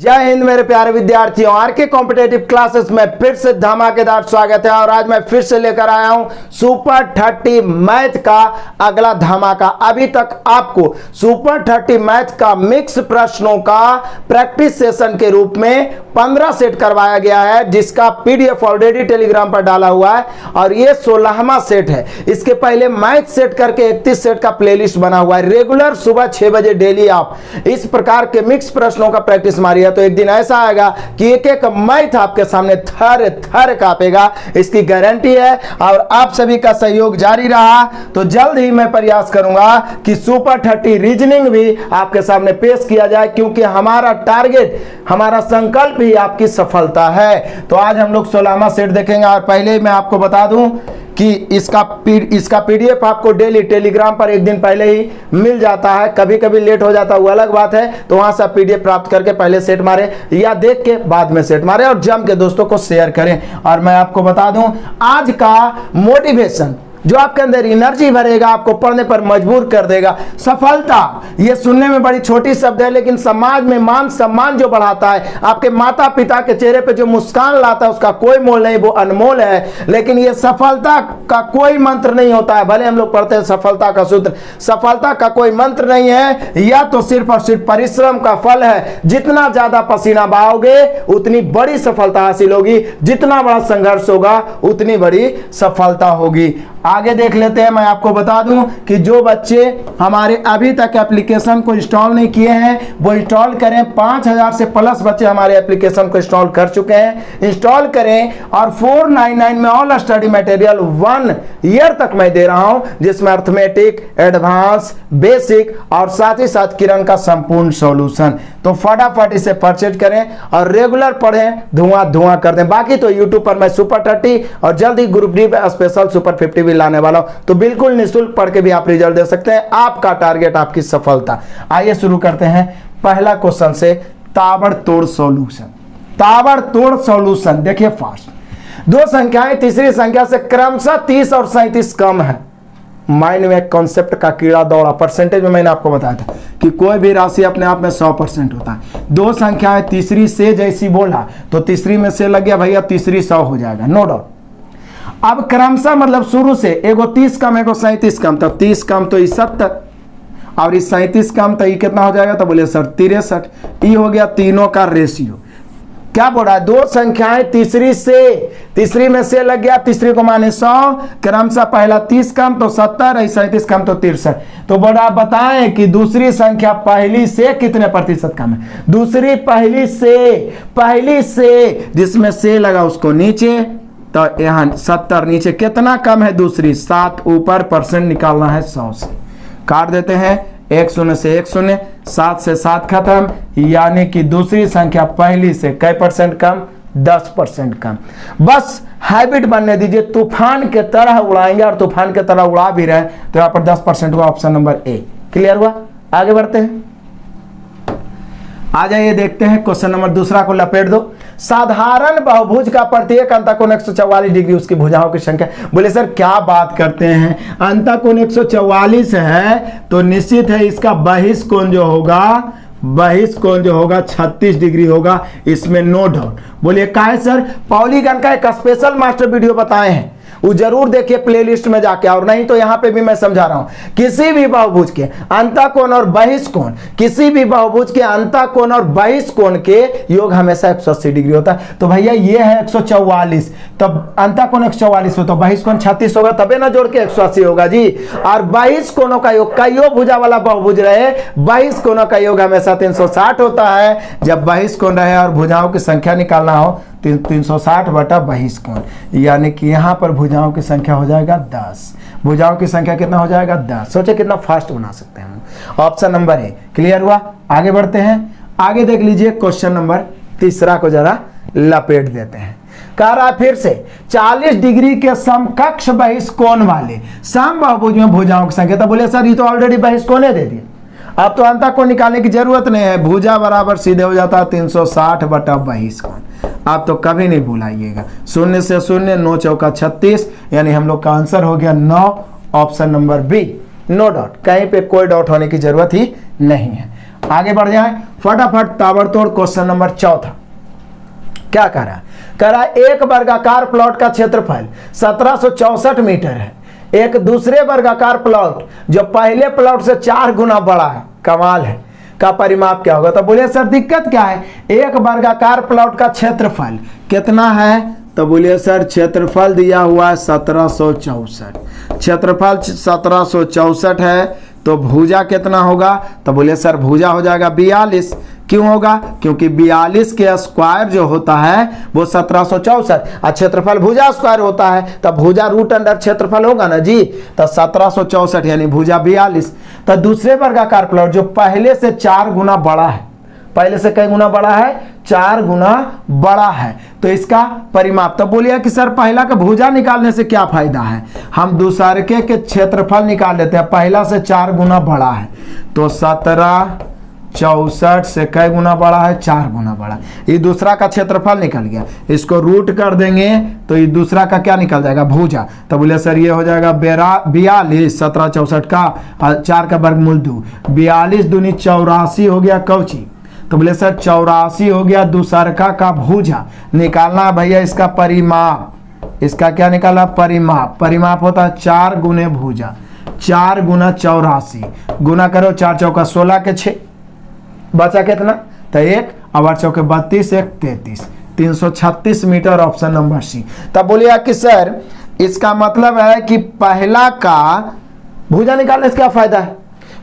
जय हिंद मेरे प्यारे विद्यार्थियों, आर के कॉम्पिटेटिव क्लासेस में फिर से धमाकेदार स्वागत है। और आज मैं फिर से लेकर आया हूं सुपर 30 मैथ का अगला धमाका। अभी तक आपको सुपर 30 मैथ का मिक्स प्रश्नों का प्रैक्टिस सेशन के रूप में 15 सेट करवाया गया है, जिसका पीडीएफ ऑलरेडी टेलीग्राम पर डाला हुआ है और ये 16वां सेट है। इसके पहले मैथ सेट करके 31 सेट का प्लेलिस्ट बना हुआ है। रेगुलर सुबह 6 बजे डेली आप इस प्रकार के मिक्स प्रश्नों का प्रैक्टिस मारिए, तो एक दिन ऐसा आएगा कि एक एक मैथ आपके सामने थर थर कांपेगा, इसकी गारंटी है। और आप सभी का सहयोग जारी रहा तो जल्द ही मैं प्रयास करूंगा कि सुपर 30 रीजनिंग भी आपके सामने पेश किया जाए, क्योंकि हमारा टारगेट, हमारा संकल्प ही आपकी सफलता है। तो आज हम लोग 16वां सेट देखेंगे। और पहले मैं आपको बता दूं कि इसका पीडीएफ आपको डेली टेलीग्राम पर एक दिन पहले ही मिल जाता है। कभी कभी लेट हो जाता है, वो अलग बात है। तो वहां से पीडीएफ प्राप्त करके पहले सेट मारे या देख के बाद में सेट मारे और जम के दोस्तों को शेयर करें। और मैं आपको बता दूं, आज का मोटिवेशन जो आपके अंदर एनर्जी भरेगा, आपको पढ़ने पर मजबूर कर देगा। सफलता, ये सुनने में बड़ी छोटी शब्द है, लेकिन समाज में मान सम्मान जो बढ़ाता है, आपके माता पिता के चेहरे पे जो मुस्कान लाता है, उसका कोई मोल नहीं, वो अनमोल है। लेकिन ये सफलता का कोई मंत्र नहीं होता है। भले हम लोग पढ़ते हैं सफलता का सूत्र, सफलता का कोई मंत्र नहीं है। या तो सिर्फ और सिर्फ परिश्रम का फल है। जितना ज्यादा पसीना बहाओगे उतनी बड़ी सफलता हासिल होगी, जितना बड़ा संघर्ष होगा उतनी बड़ी सफलता होगी। आगे देख लेते हैं। मैं आपको बता दूं कि जो बच्चे हमारे अभी तक एप्लीकेशन को इंस्टॉल नहीं किए हैं वो इंस्टॉल करें। 5000 से प्लस बच्चे हमारे एप्लीकेशन को इंस्टॉल कर चुके हैं, इंस्टॉल करें। और 499 में ऑल स्टडी मटेरियल 1 ईयर तक मैं दे रहा हूं, जिसमें अर्थमेटिक, एडवांस, बेसिक और साथ ही साथ किरण का संपूर्ण सॉल्यूशन। तो फटाफट इसे परचेज करें और रेगुलर पढ़ें, धुआं धुआं कर दें। बाकी तो यूट्यूब पर मैं सुपर 30 और जल्द ही ग्रुप डी स्पेशल सुपर 50 लाने वाला हूं, तो बिल्कुल निःशुल्क पढ़ के भी आप रिजल्ट दे सकते हैं। आपका टारगेट आपकी सफलता। आइए शुरू करते हैं पहला क्वेश्चन से। ताबड़तोड़ सॉल्यूशन, ताबड़तोड़ सॉल्यूशन। देखिए फास्ट, दो संख्याएं तीसरी संख्या से क्रमशः 30 और 37 कम है। माइंड में कॉन्सेप्ट का कीड़ा दौड़ा। परसेंटेज में मैंने आपको बताया था कि कोई भी राशि अपने आप में 100% होता है। दो संख्याएं तीसरी से जैसी बोला तो तीसरी में से लग गया भैया, तीसरी 100 हो जाएगा, नो डाउट। अब क्रमशः मतलब शुरू से एगो 30 कम एगो 37 कम, तो 30 कम तो 70 और इस 37 कम तो ये कितना हो जाएगा, तो बोले सर 63। ये हो गया तीनों का रेशियो। क्या बोल रहा है, दो संख्याएं तीसरी में से लग गया, तीसरी को माने 100, क्रमशः पहला 30 कम तो 70, 37 कम तो 63। तो बोला बताएं कि दूसरी संख्या पहली से कितने प्रतिशत कम है। दूसरी पहली से जिसमें से लगा उसको नीचे, तो यहाँ 70 नीचे कितना कम है, दूसरी 7 ऊपर, परसेंट निकालना है 100 से। काट देते हैं, 1 शून्य से 1 शून्य, 7 से 7 खत्म, यानी कि दूसरी संख्या पहली से कई परसेंट कम, 10% कम। बस हैबिट बनने दीजिए, तूफान के तरह उड़ाएंगे और तूफान के तरह उड़ा भी रहे। तो यहाँ पर 10% हुआ, ऑप्शन नंबर ए। क्लियर हुआ? आगे बढ़ते हैं, आ जाइए देखते हैं क्वेश्चन नंबर दूसरा को लपेट दो। साधारण बहुभुज का प्रत्येक अंतःकोण 144 डिग्री, उसकी भुजाओं की संख्या। बोले सर क्या बात करते हैं, अंतःकोण 144 है तो निश्चित है इसका बहिष्कोण जो होगा 36 डिग्री होगा, इसमें नो डाउट। बोलिए काहे सर, पॉलीगन का एक स्पेशल मास्टर वीडियो बताए हैं, वो जरूर देखिए प्लेलिस्ट में जाके। और नहीं तो यहां पे भी मैं समझा रहा हूं, किसी भी बहुभुज के अंतःकोण और बहिष्कोण, किसी भी बहुभुज के अंतःकोण और बहिष्कोण के योग हमेशा 180 डिग्री होता है। तो भैया ये है 144, तब अंतःकोण 144 हो तो बहिष्कोण 36 होगा, तबे ना जोड़ के 180 होगा जी। और बहिष्कोणों का योग, कईयों भुजा वाला बहुभुज रहे, बहिष्कोणों का योग हमेशा 360 होता है। जब बहिष्कोण रहे और भुजाओं की संख्या निकालना हो 360 बटा बहिष्कोण, यानी कि यहाँ पर भुजाओं की संख्या हो जाएगा 10। भुजाओं की संख्या कितना हो जाएगा 10। सोचे कितना फास्ट बना सकते हैं हम। Option number A. क्लियर हुआ? आगे बढ़ते हैं, आगे देख लीजिए क्वेश्चन नंबर तीसरा को जरा लपेट देते हैं। कह रहा है फिर से 40 डिग्री के समकक्ष बहिष्कोण वाले समबाहुभुज में भुजाओं की संख्या। तो बोले सर ये तो ऑलरेडी बहिष्कोण दे दिए, अब तो अंतःकोण निकालने की जरूरत नहीं है। भुजा बराबर सीधे हो जाता है 360 बटा बहिष्कोण। आप तो कभी नहीं भुलाइएगा, 0 से 0, 9 चौका 36, यानी हम लोग का आंसर हो गया 9, option number B. No doubt, कहीं पे कोई डाउट होने की जरूरत ही नहीं है। आगे बढ़ जाए फटाफट, ताबड़तोड़ क्वेश्चन नंबर चौथा। क्या कह रहा है? कह रहा है एक वर्गाकार प्लॉट का क्षेत्रफल 1764 मीटर है। एक दूसरे वर्गाकार प्लॉट जो पहले प्लॉट से 4 गुना बड़ा है, कमाल है, का परिमाप क्या होगा? तो बोलिए सर दिक्कत क्या है? एक वर्गाकार प्लॉट का क्षेत्रफल कितना है? तो बोलिए सर क्षेत्रफल दिया हुआ है 1764, क्षेत्रफल 1764 है, तो भुजा कितना होगा? तो बोलिए सर भुजा हो जाएगा 42। क्यों होगा? क्योंकि 42 के स्क्वायर जो होता है वो 1764 और क्षेत्रफल भुजा स्क्वायर होता है, तब भुजा रूट अंडर क्षेत्रफल होगा ना जी। तो 1764 यानी भुजा 42। तो दूसरे वर्गाकार प्लॉट जो पहले से 4 गुना बड़ा है, पहले से कई गुना बड़ा है? 4 गुना बड़ा है, तो इसका परिमाप। तो बोलिए कि सर पहला का भुजा निकालने से क्या फायदा है? हम दूसरे के क्षेत्रफल निकाल लेते हैं, पहला से 4 गुना बड़ा है, तो 1764 से कई गुना बड़ा है? 4 गुना बड़ा। ये दूसरा का क्षेत्रफल निकल गया, इसको रूट कर देंगे तो ये दूसरा का क्या निकल जाएगा? भुजा। तो बोले सर ये हो जाएगा 42, 1764 का 4 का वर्गमूल 2, 42 दूनी 84 हो गया कौची? तो बोले सर 84 हो गया दूसरका का भुजा। निकालना भैया इसका परिमाप, इसका क्या निकाला? परिमाप। परिमाप होता है 4 गुने भुजा, 4 गुना 84, गुना करो 4 चौका 16 के 6, बचा कितना? तो 1 और 8 चौके 32, 1 33, 336 मीटर, ऑप्शन नंबर सी। तब बोलिए कि सर इसका मतलब है कि पहला का भुजा निकालने से क्या फायदा है?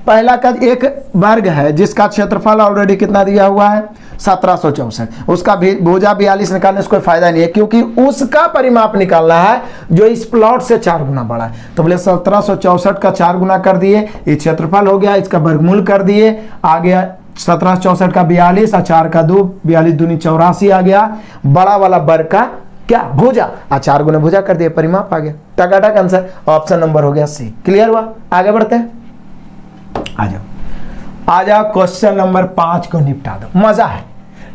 पहला का एक वर्ग है जिसका क्षेत्रफल ऑलरेडी कितना दिया हुआ है? 1764, उसका भी भुजा 42 निकालने से कोई फायदा नहीं है, क्योंकि उसका परिमाप निकालना है जो इस प्लॉट से 4 गुना बड़ा है। तो बोले 1764 का 4 गुना कर दिए, ये क्षेत्रफल हो गया, इसका वर्गमूल कर दिए, आ गया 1764 का 42 और 4 का 2, 42 दूनी 84 आ गया, बड़ा वाला वर्ग का क्या? भुजा, और 4 गुना भुजा कर दिए, परिमाप आ गया। टकाटक आंसर, ऑप्शन नंबर हो गया सी। क्लियर हुआ? आगे बढ़ते हैं, आ जाओ क्वेश्चन नंबर 5 को निपटा दो। मजा है।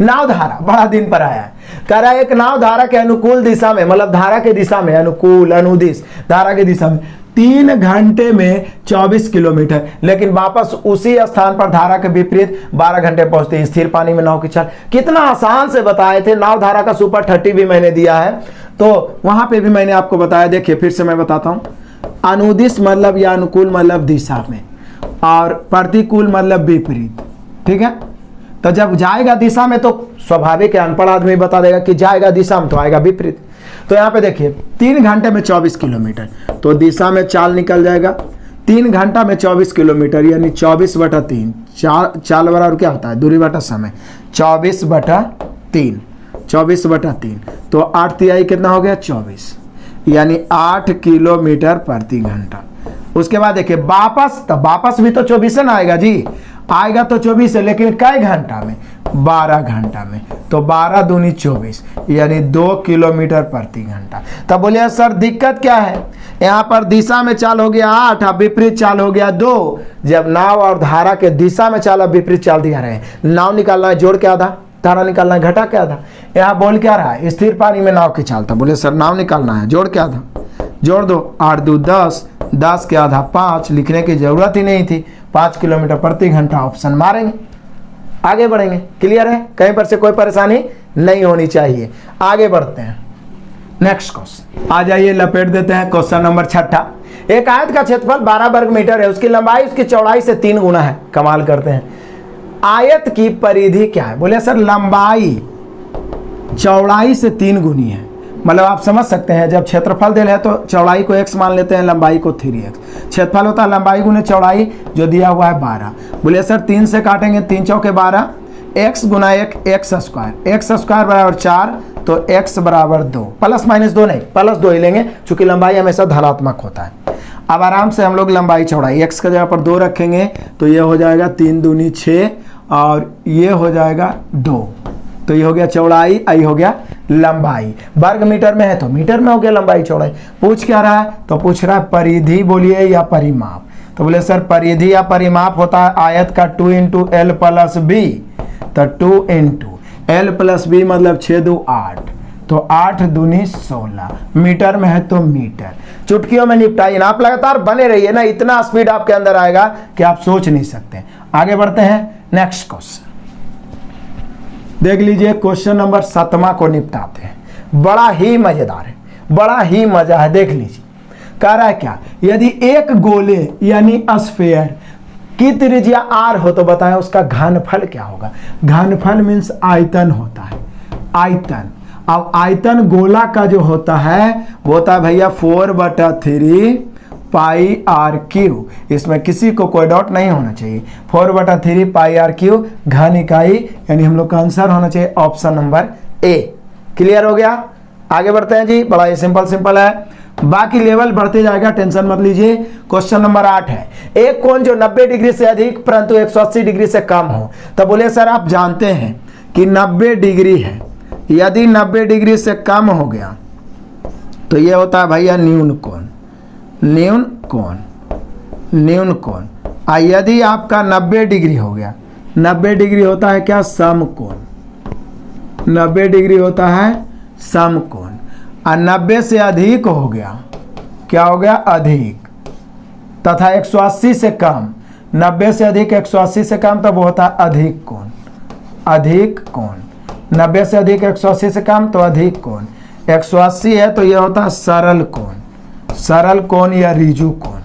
नाव धारा बड़ा दिन पर आया है। कह रहा है एक नाव धारा के अनुकूल दिशा में, मतलब धारा के दिशा में, अनुकूल अनुदिश धारा की दिशा में 3 घंटे में 24 किलोमीटर, लेकिन वापस उसी स्थान पर धारा के विपरीत 12 घंटे पहुंचते। स्थिर पानी में नाव की चाल। कितना आसान से बताए थे। नाव धारा का सुपर 30 भी मैंने दिया है, तो वहां पे भी मैंने आपको बताया। देखिए फिर से मैं बताता हूं। अनुदिश मतलब या अनुकूल मतलब दिशा में, और प्रतिकूल मतलब विपरीत। ठीक है, तो जब जाएगा दिशा में तो स्वाभाविक है, अनपढ़ आदमी बता देगा कि जाएगा दिशा में तो आएगा विपरीत। तो यहाँ पे देखिए 3 घंटे में 24 किलोमीटर, तो दिशा में चाल निकल जाएगा। 3 घंटा में 24 किलोमीटर यानी 24/3। चाल बराबर क्या होता है? दूरी बटा समय। 24/3, 24/3, तो 8 तिहाई कितना हो गया? 24, यानी 8 किलोमीटर प्रति घंटा। उसके बाद देखिए वापस, तो वापस भी तो 24 ना आएगा जी, आएगा तो 24 है, लेकिन कई घंटा में? 12 घंटा में। तो 12 दूनी 24 यानी 2 किलोमीटर प्रति घंटा। तब बोलिए सर दिक्कत क्या है? यहाँ पर दिशा में चाल हो गया 8 और विपरीत चाल हो गया 2। जब नाव और धारा के दिशा में चाल और विपरीत चाल दिया रहे, नाव निकालना है जोड़ के आधा, धारा निकालना है घटा के आधा। यहाँ बोल क्या रहा है? स्थिर पानी में नाव की चाल। था बोले सर नाव निकालना है जोड़ के आधा, जोड़ दो। 8 2 10, 10 के आधा 5, लिखने की जरूरत ही नहीं थी। 5 किलोमीटर प्रति घंटा, ऑप्शन मारेंगे, आगे बढ़ेंगे। क्लियर है? कहीं पर से कोई परेशानी नहीं होनी चाहिए। आगे बढ़ते हैं, नेक्स्ट क्वेश्चन आ जाइए, लपेट देते हैं क्वेश्चन नंबर 6। एक आयत का क्षेत्रफल 12 वर्ग मीटर है, उसकी लंबाई उसकी चौड़ाई से 3 गुना है। कमाल करते हैं। आयत की परिधि क्या है? बोले सर लंबाई चौड़ाई से 3 गुनी है। मतलब आप समझ सकते हैं, जब क्षेत्रफल दे है तो चौड़ाई को x मान लेते हैं, लंबाई को 3x। क्षेत्रफल होता है लंबाई गुने चौड़ाई, जो दिया हुआ है 12। बोले सर 3 से काटेंगे, 3 चौके 12, x गुना 1 x स्क्वायर, x स्क्वायर बराबर 4, तो x बराबर 2, प्लस माइनस 2 नहीं, प्लस 2 ही लेंगे, चूंकि लंबाई हमेशा धनात्मक होता है। अब आराम से हम लोग लंबाई चौड़ाई x की जगह पर 2 रखेंगे, तो ये हो जाएगा 3 दूनी 6 और ये हो जाएगा 2, तो ये हो गया चौड़ाई, आई हो गया लंबाई। वर्ग मीटर में है तो मीटर में हो गया लंबाई चौड़ाई। पूछ क्या रहा है? तो पूछ रहा है परिधि बोलिए या परिमाप। तो बोले सर परिधि या परिमाप होता है आयत का 2 × L + B, तो 2 × L + B मतलब 6 2 8, तो 8 दूनी 16, मीटर में है तो मीटर। चुटकियों में निपटाइए ना, आप लगातार बने रहिए ना, इतना स्पीड आपके अंदर आएगा कि आप सोच नहीं सकते। आगे बढ़ते हैं, नेक्स्ट क्वेश्चन देख लीजिए, क्वेश्चन नंबर 7वां को निपटाते हैं। बड़ा ही मजेदार है, बड़ा ही मजा है। देख लीजिए कह रहा है क्या, यदि एक गोले यानी स्फीयर की त्रिज्या r हो तो बताएं उसका घनफल क्या होगा। घनफल मीन्स आयतन होता है, आयतन। अब आयतन गोला का जो होता है वो होता है भैया 4/3 पाई आर क्यू। इसमें किसी को कोई डाउट नहीं होना चाहिए। 4/3 पाई आर क्यू घन इकाई, यानी हम लोग का आंसर होना चाहिए ऑप्शन नंबर ए। क्लियर हो गया, आगे बढ़ते हैं जी। बड़ा ही सिंपल है, बाकी लेवल बढ़ते जाएगा, टेंशन मत लीजिए। क्वेश्चन नंबर 8 है, एक कोण जो 90 डिग्री से अधिक परंतु 180 डिग्री से कम हो। तो बोले सर आप जानते हैं कि 90 डिग्री है, यदि 90 डिग्री से कम हो गया तो ये होता है भैया न्यून कोण, न्यून कोण, न्यून कोण। यदि आपका 90 डिग्री हो गया, 90 डिग्री होता है क्या, समकोण। 90 डिग्री होता है समकोण। और 90 से अधिक हो गया, क्या हो गया, अधिक। तथा 180 से कम, 90 से अधिक 180 से कम, तब वो होता है अधिक कोण, अधिक कोण। 90 से अधिक 180 से कम तो अधिक कोण। 180 है तो ये होता है सरल कोण, सरल कोण या रिजु कोण।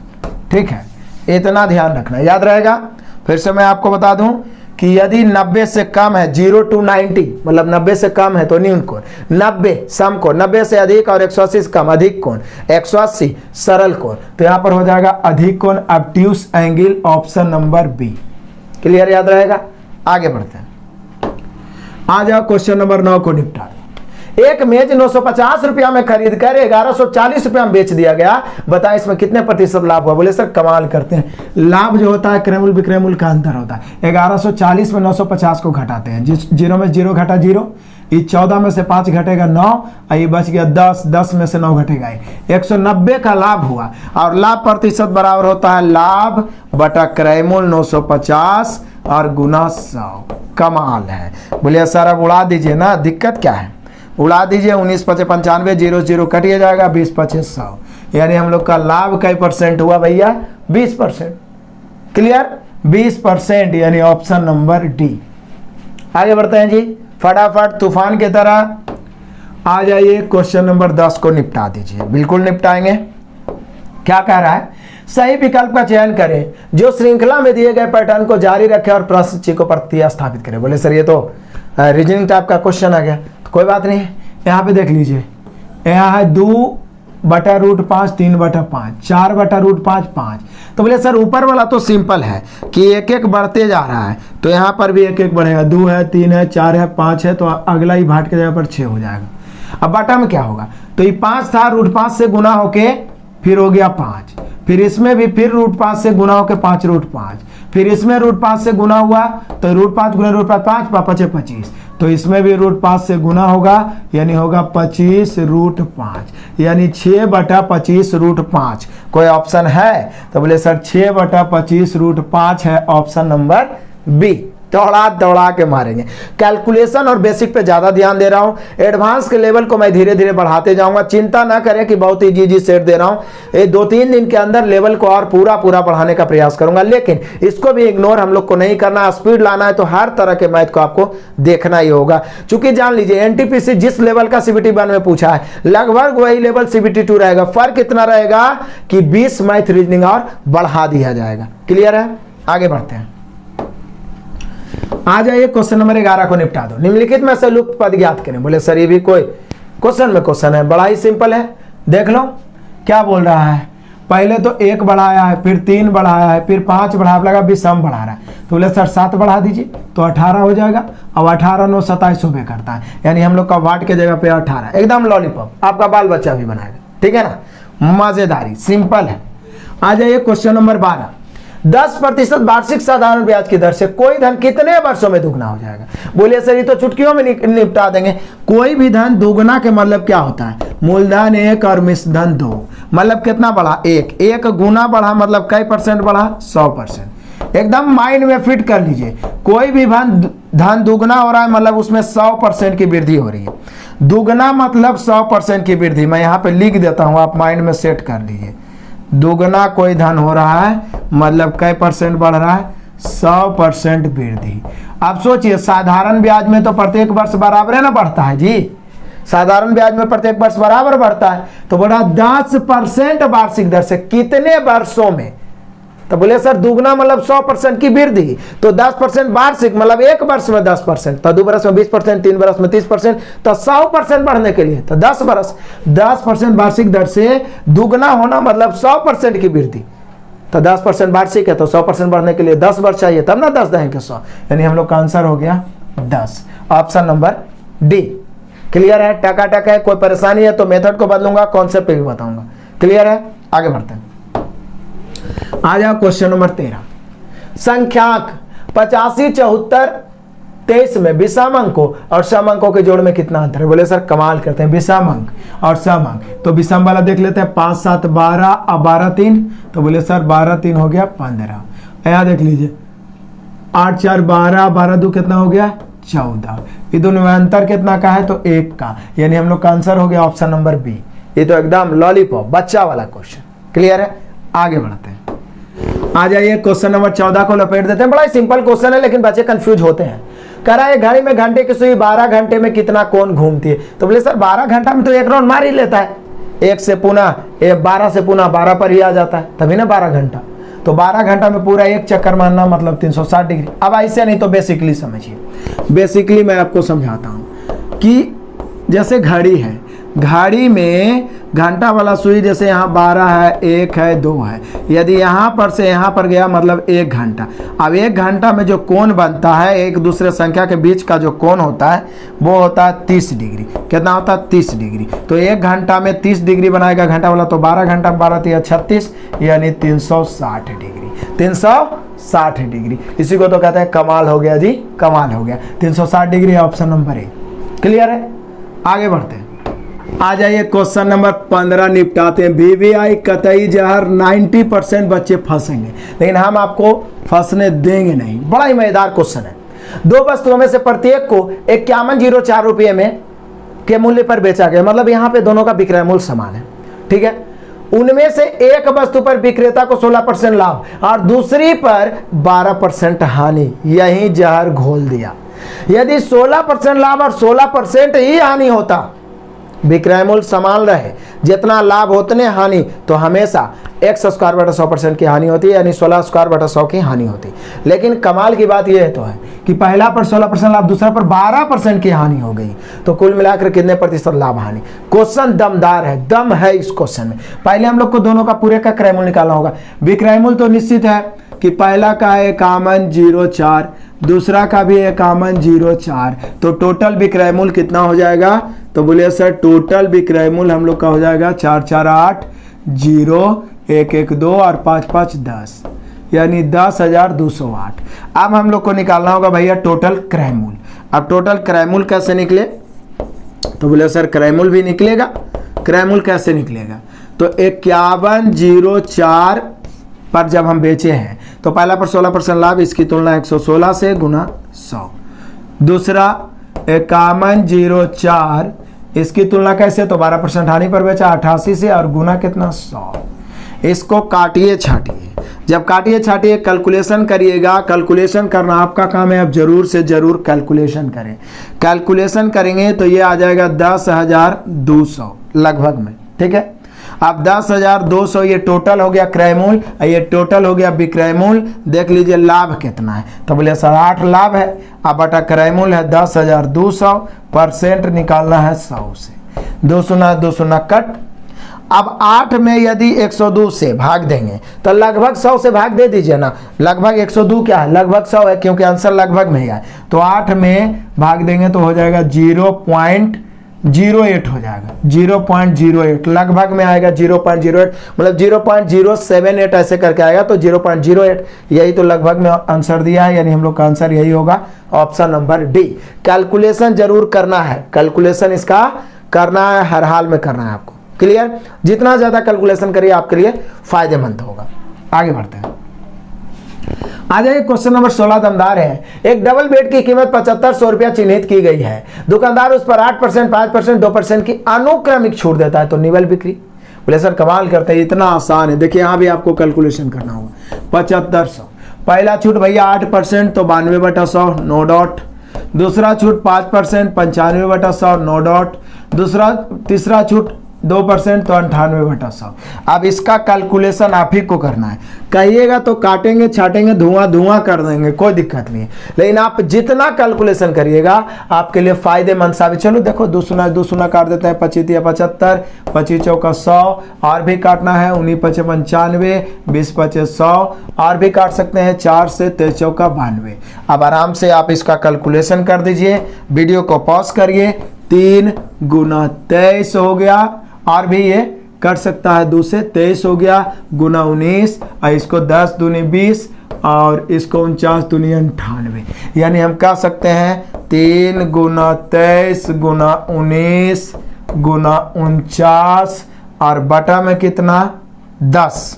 ठीक है, इतना ध्यान रखना, याद रहेगा। फिर से मैं आपको बता दूं कि यदि 90 से कम है, 0 to 90 मतलब 90 से कम है तो न्यून कोण, 90 समकोण, 90 से अधिक और 180 से कम अधिक कोण, 180 सरल कोण। तो यहां पर हो जाएगा अधिक कोण, obtuse angle, option number B. Clear, याद रहेगा। आगे बढ़ते हैं, आ जाओ क्वेश्चन नंबर 9 को निपटा। एक मेज 950 रुपया में खरीद कर 1140 रुपया में बेच दिया गया, बताएं इसमें कितने प्रतिशत लाभ हुआ। बोले सर कमाल करते हैं, लाभ जो होता है क्रयमूल्य विक्रयमूल्य का अंतर होता है। 1140 में 950 को घटाते हैं, जिस 0 में 0 घटा 0, ये 14 में से 5 घटेगा 9, ये बच गया 10, 10 में से 9 घटेगा 190 का लाभ हुआ। और लाभ प्रतिशत बराबर होता है लाभ बटा क्रयमूल्य 950 और गुना 100। कमाल है। बोलिए सर अब उड़ा दीजिए ना, दिक्कत क्या है, उड़ा दीजिए। 19 5 95, 0 0 कटिए जाएगा, 20 5 100, यानी हम लोग का लाभ कई परसेंट हुआ भैया, 20%। क्लियर, 20%, यानी ऑप्शन नंबर डी। आगे बढ़ते हैं जी, फटाफट तूफान की तरह आ जाइए। क्वेश्चन नंबर 10 को निपटा दीजिए, बिल्कुल निपटाएंगे। क्या कह रहा है, सही विकल्प का चयन करें जो श्रृंखला में दिए गए पैटर्न को जारी रखे और प्रश्न चिन्ह को प्रतिस्थापित करें। बोले सर ये तो रीजनिंग टाइप का क्वेश्चन आ गया, तो कोई बात नहीं। यहाँ पे देख लीजिए, यहाँ है 2/√5, 3/5, 4/√5, 5। तो बोले सर ऊपर वाला तो सिंपल है कि एक एक बढ़ते जा रहा है, तो यहाँ पर भी एक एक बढ़ेगा। 2 है, 3 है, 4 है, 5 है, तो अगला ही भाट के जगह पर 6 हो जाएगा। अब बटा में क्या होगा, तो ये 5 था, √5 से गुना होके फिर हो गया 5, फिर इसमें भी फिर √5 से गुना होकर 5√5, फिर इसमें √5 से गुना हुआ तो √5 गुना √5 5 5 25, तो इसमें भी √5 से गुना होगा, यानी होगा 25√5, यानी 6/25√5। कोई ऑप्शन है, तो बोले सर 6/25√5 है ऑप्शन नंबर बी। दौड़ा दौड़ा के मारेंगे। कैलकुलेशन और बेसिक पे ज्यादा ध्यान दे रहा हूं, एडवांस के लेवल को मैं धीरे धीरे बढ़ाते जाऊंगा। चिंता ना करें कि बहुत इजी सेट दे रहा हूं, ये 2-3 दिन के अंदर लेवल को और पूरा बढ़ाने का प्रयास करूंगा। लेकिन इसको भी इग्नोर हम लोग को नहीं करना, स्पीड लाना है तो हर तरह के मैथ को आपको देखना ही होगा। चूंकि जान लीजिए एनटीपीसी जिस लेवल का CBT 1 में पूछा है लगभग वही लेवल CBT 2 रहेगा। फर्क इतना रहेगा कि 20 मैथ रीजनिंग और बढ़ा दिया जाएगा। क्लियर है, आगे बढ़ते हैं। आ जाइए क्वेश्चन नंबर 11 को निपटा दो। निम्नलिखित में से लुप्त पद ज्ञात करें। बोले सर ये भी कोई क्वेश्चन में क्वेश्चन है, बड़ा ही सिंपल है। देख लो क्या बोल रहा है, पहले तो 1 बढ़ाया है, फिर 3 बढ़ाया है, फिर 5 बढ़ा लगा, विषम बढ़ा रहा है। तो बोले सर 7 बढ़ा दीजिए तो 18 हो जाएगा। अब 18 9 27 होबे करता है, यानी हम लोग का वाट के जगह पे 18, एकदम लॉलीपॉप, आपका बाल बच्चा भी बनाएगा। ठीक है ना, मजेदारी, सिंपल है। आ जाइए क्वेश्चन नंबर 12। 10% वार्षिक साधारण ब्याज की दर से कोई धन कितने वर्षों में दुगना हो जाएगा। बोलिए सर ये तो चुटकियों में निपटा देंगे। कोई भी धन दुगना के मतलब क्या होता है, मूलधन 1 और मिश्रधन 2, मतलब कितना बढ़ा, 1 गुना बढ़ा, मतलब कई परसेंट बढ़ा, 100%। एकदम माइंड में फिट कर लीजिए, कोई भी धन दुगना हो रहा है मतलब उसमें 100% की वृद्धि हो रही है। दुगना मतलब 100% की वृद्धि। मैं यहाँ पे लिख देता हूँ, आप माइंड में सेट कर लीजिए। दुगना कोई धन हो रहा है मतलब कई परसेंट बढ़ रहा है, 100% वृद्धि। अब सोचिए साधारण ब्याज में तो प्रत्येक वर्ष बराबर है ना बढ़ता है जी, साधारण ब्याज में प्रत्येक वर्ष बराबर बढ़ता है, तो बोला 10% वार्षिक दर से कितने वर्षों में, तो बोले सर दुगना मतलब 100% की वृद्धि, तो 10% वार्षिक मतलब एक वर्ष में 10%, तो 2 वर्ष में 20%, 3 वर्ष में 30%, तो 100% बढ़ने के लिए तो 10 वर्ष 10% वार्षिक दर से दुगना होना मतलब 100% की वृद्धि, तो 10% वार्षिक है तो 100% बढ़ने के लिए 10 वर्ष चाहिए, तब ना 10 दहेंगे 100, यानी हम लोग का आंसर हो गया 10, ऑप्शन नंबर डी। क्लियर है, टका टक है, कोई परेशानी है तो मेथड को बदलूंगा, कॉन्सेप्ट पे भी बताऊंगा। क्लियर है, आगे बढ़ते हैं। आ जाओ क्वेश्चन नंबर 13, संख्याक 85, 74, 23 में विषम अंकों और सम अंकों के जोड़ में कितना अंतर है। बोले सर कमाल करते हैं, विषम अंक और सम अंक, तो विषम वाला देख लेते हैं, 5, 7, 12 और 12, 3, तो बोले सर 12, 3 हो गया 15। यहाँ देख लीजिए 8, 4, 12, 12, 2 कितना हो गया 14, ये दोनों में अंतर कितना का है तो 1 का, यानी हम लोग का आंसर हो गया ऑप्शन नंबर बी। ये तो एकदम लॉलीपॉप बच्चा वाला क्वेश्चन। क्लियर है, आगे बढ़ते हैं। आ जाइए क्वेश्चन नंबर 14 को लपेट देते हैं। बड़ा ही सिंपल क्वेश्चन है लेकिन बच्चे कंफ्यूज होते हैं। कह रहा है घड़ी में घंटे की सुई 12 घंटे में कितना कोण घूमती है, तो बोले सर 12 घंटा में तो एक राउंड मार ही लेता है, 1 से पुनः 12 से पुनः 12 पर ही आ जाता है, तभी ना 12 घंटा, तो 12 घंटा में पूरा एक चक्कर मारना मतलब 360 डिग्री। अब ऐसे नहीं तो बेसिकली समझिए, बेसिकली मैं आपको समझाता हूं कि जैसे घड़ी है, घड़ी में घंटा वाला सुई जैसे यहाँ 12 है, 1 है, 2 है, यदि यहाँ पर से यहाँ पर गया मतलब 1 घंटा। अब 1 घंटा में जो कोण बनता है एक दूसरे संख्या के बीच का जो कोण होता है वो होता है 30 डिग्री। कितना होता है 30 डिग्री, तो 1 घंटा में 30 डिग्री बनाएगा घंटा वाला, तो 12 घंटा में 12 3 36 यानी 360 डिग्री, 360 डिग्री। इसी को तो कहते हैं कमाल हो गया जी, कमाल हो गया, 360 degree option number A. Clear है, आगे बढ़ते हैं। आ जाइए क्वेश्चन नंबर 15 निपटाते हैं। VVI कतई जहर 90% बच्चे फंसेंगे, लेकिन हम आपको फंसने देंगे नहीं। बड़ा ही मजेदार क्वेश्चन है। 2 वस्तुओं में से प्रत्येक को 5104 रुपये में के मूल्य पर बेचा गया, मतलब यहाँ पे दोनों का विक्रय मूल्य समान है, ठीक है। उनमें से एक वस्तु पर विक्रेता को 16% लाभ और दूसरी पर 12% हानि, यही जहर घोल दिया। यदि 16% लाभ और 16% ही हानि होता, विक्रय मूल्य समान रहे, जितना लाभ उतने हानि, तो हमेशा x²/100% की हानि होती है, यानी 16²/100 की हानि होती। लेकिन कमाल की बात यह तो है कि पहला पर 16% लाभ, दूसरा पर 12% की हानि हो गई, तो कुल मिलाकर कितने प्रतिशत लाभ हानि। क्वेश्चन दमदार है, दम है इस क्वेश्चन में। पहले हम लोग को दोनों का पूरे का क्रय मूल्य निकालना होगा। विक्रय मूल्य तो निश्चित है कि पहला का है 5104, दूसरा का भी 5104, तो टोटल विक्रय मूल्य कितना हो जाएगा, तो बोलिए सर टोटल विक्रय मूल्य हम लोग का हो जाएगा 448 0 1 1 2 और 5 5 10, यानी 10,208। अब हम लोग को निकालना होगा भैया टोटल क्रय मूल्य। अब टोटल क्रय मूल्य कैसे निकले, तो बोले सर क्रय मूल्य भी निकलेगा। क्रय मूल्य कैसे निकलेगा, तो 5104 पर जब हम बेचे हैं तो पहला पर 16% लाभ, इसकी तुलना 116 से गुना 100। दूसरा 5104, इसकी तुलना कैसे, तो 12% हानि पर बेचा 88 से और गुना कितना 100। इसको काटिए छाटिए, जब काटिए छाटिए कैलकुलेशन करिएगा। कैलकुलेशन करना आपका काम है, अब जरूर से जरूर कैलकुलेशन करें। कैलकुलेशन करेंगे तो ये आ जाएगा 10,200 लगभग में, ठीक है। अब 10,200 ये टोटल हो गया क्रय मूल्य, ये टोटल हो गया विक्रय मूल्य। देख लीजिए लाभ कितना है, तो बोले सर 8 लाभ है, अब बटा क्रय मूल्य है 10,200, परसेंट निकालना है 100 से, 2 शून्य कट। अब 8 में यदि 102 से भाग देंगे तो लगभग 100 से भाग दे दीजिए ना, लगभग 102 क्या है, लगभग 100 है, क्योंकि आंसर लगभग में ही है। तो 8 में भाग देंगे तो हो जाएगा 0.08 हो जाएगा, 0.08 लगभग में आएगा, 0.08 मतलब 0.078 ऐसे करके आएगा, तो 0.08 यही तो लगभग में आंसर दिया है, यानी हम लोग का आंसर यही होगा ऑप्शन नंबर डी। कैलकुलेशन जरूर करना है, कैलकुलेशन इसका करना है, हर हाल में करना है आपको। क्लियर, जितना ज्यादा कैलकुलेशन करिए आपके लिए फायदेमंद होगा। आगे बढ़ते हैं। आ जाइए क्वेश्चन नंबर 16 दमदार है। एक डबल बेड की कीमत 7500 रुपया चिन्हित की गई है, दुकानदार उस पर 8%, 5%, 2% की अनुक्रमिक छूट देता है, तो निवल बिक्री। बोले सर कमाल करते हैं, इतना आसान है। देखिए यहाँ भी आपको कैलकुलेशन करना होगा। पहला छूट भैया 8% तो 92/100 नो डॉट। दूसरा छूट 5% 95/100 नो डॉट। तीसरा छूट 2% तो 98/100। अब इसका कैलकुलेशन आप ही को करना है। कहिएगा तो काटेंगे छाटेंगे धुआं कर देंगे, कोई दिक्कत नहीं है, लेकिन आप जितना कैलकुलेशन करिएगा आपके लिए फायदेमंद साबित। चलो देखो, 2 शून्य काट देते हैं, 25 या 75, 25 चौका 100, और भी काटना है 19 5 95, 20 5 100, और भी काट सकते हैं 4 से 23 चौका 92। अब आराम से आप इसका कैलकुलेशन कर दीजिए, वीडियो को पॉज करिए। 3 गुना 23 हो गया, और भी ये कर सकता है 2 से 23 हो गया गुना 19, और इसको 10 दूनी 20 और इसको 49 दूनी 98। यानी हम कह सकते हैं 3 गुना 23 गुना 19 गुना 49 और बटा में कितना 10,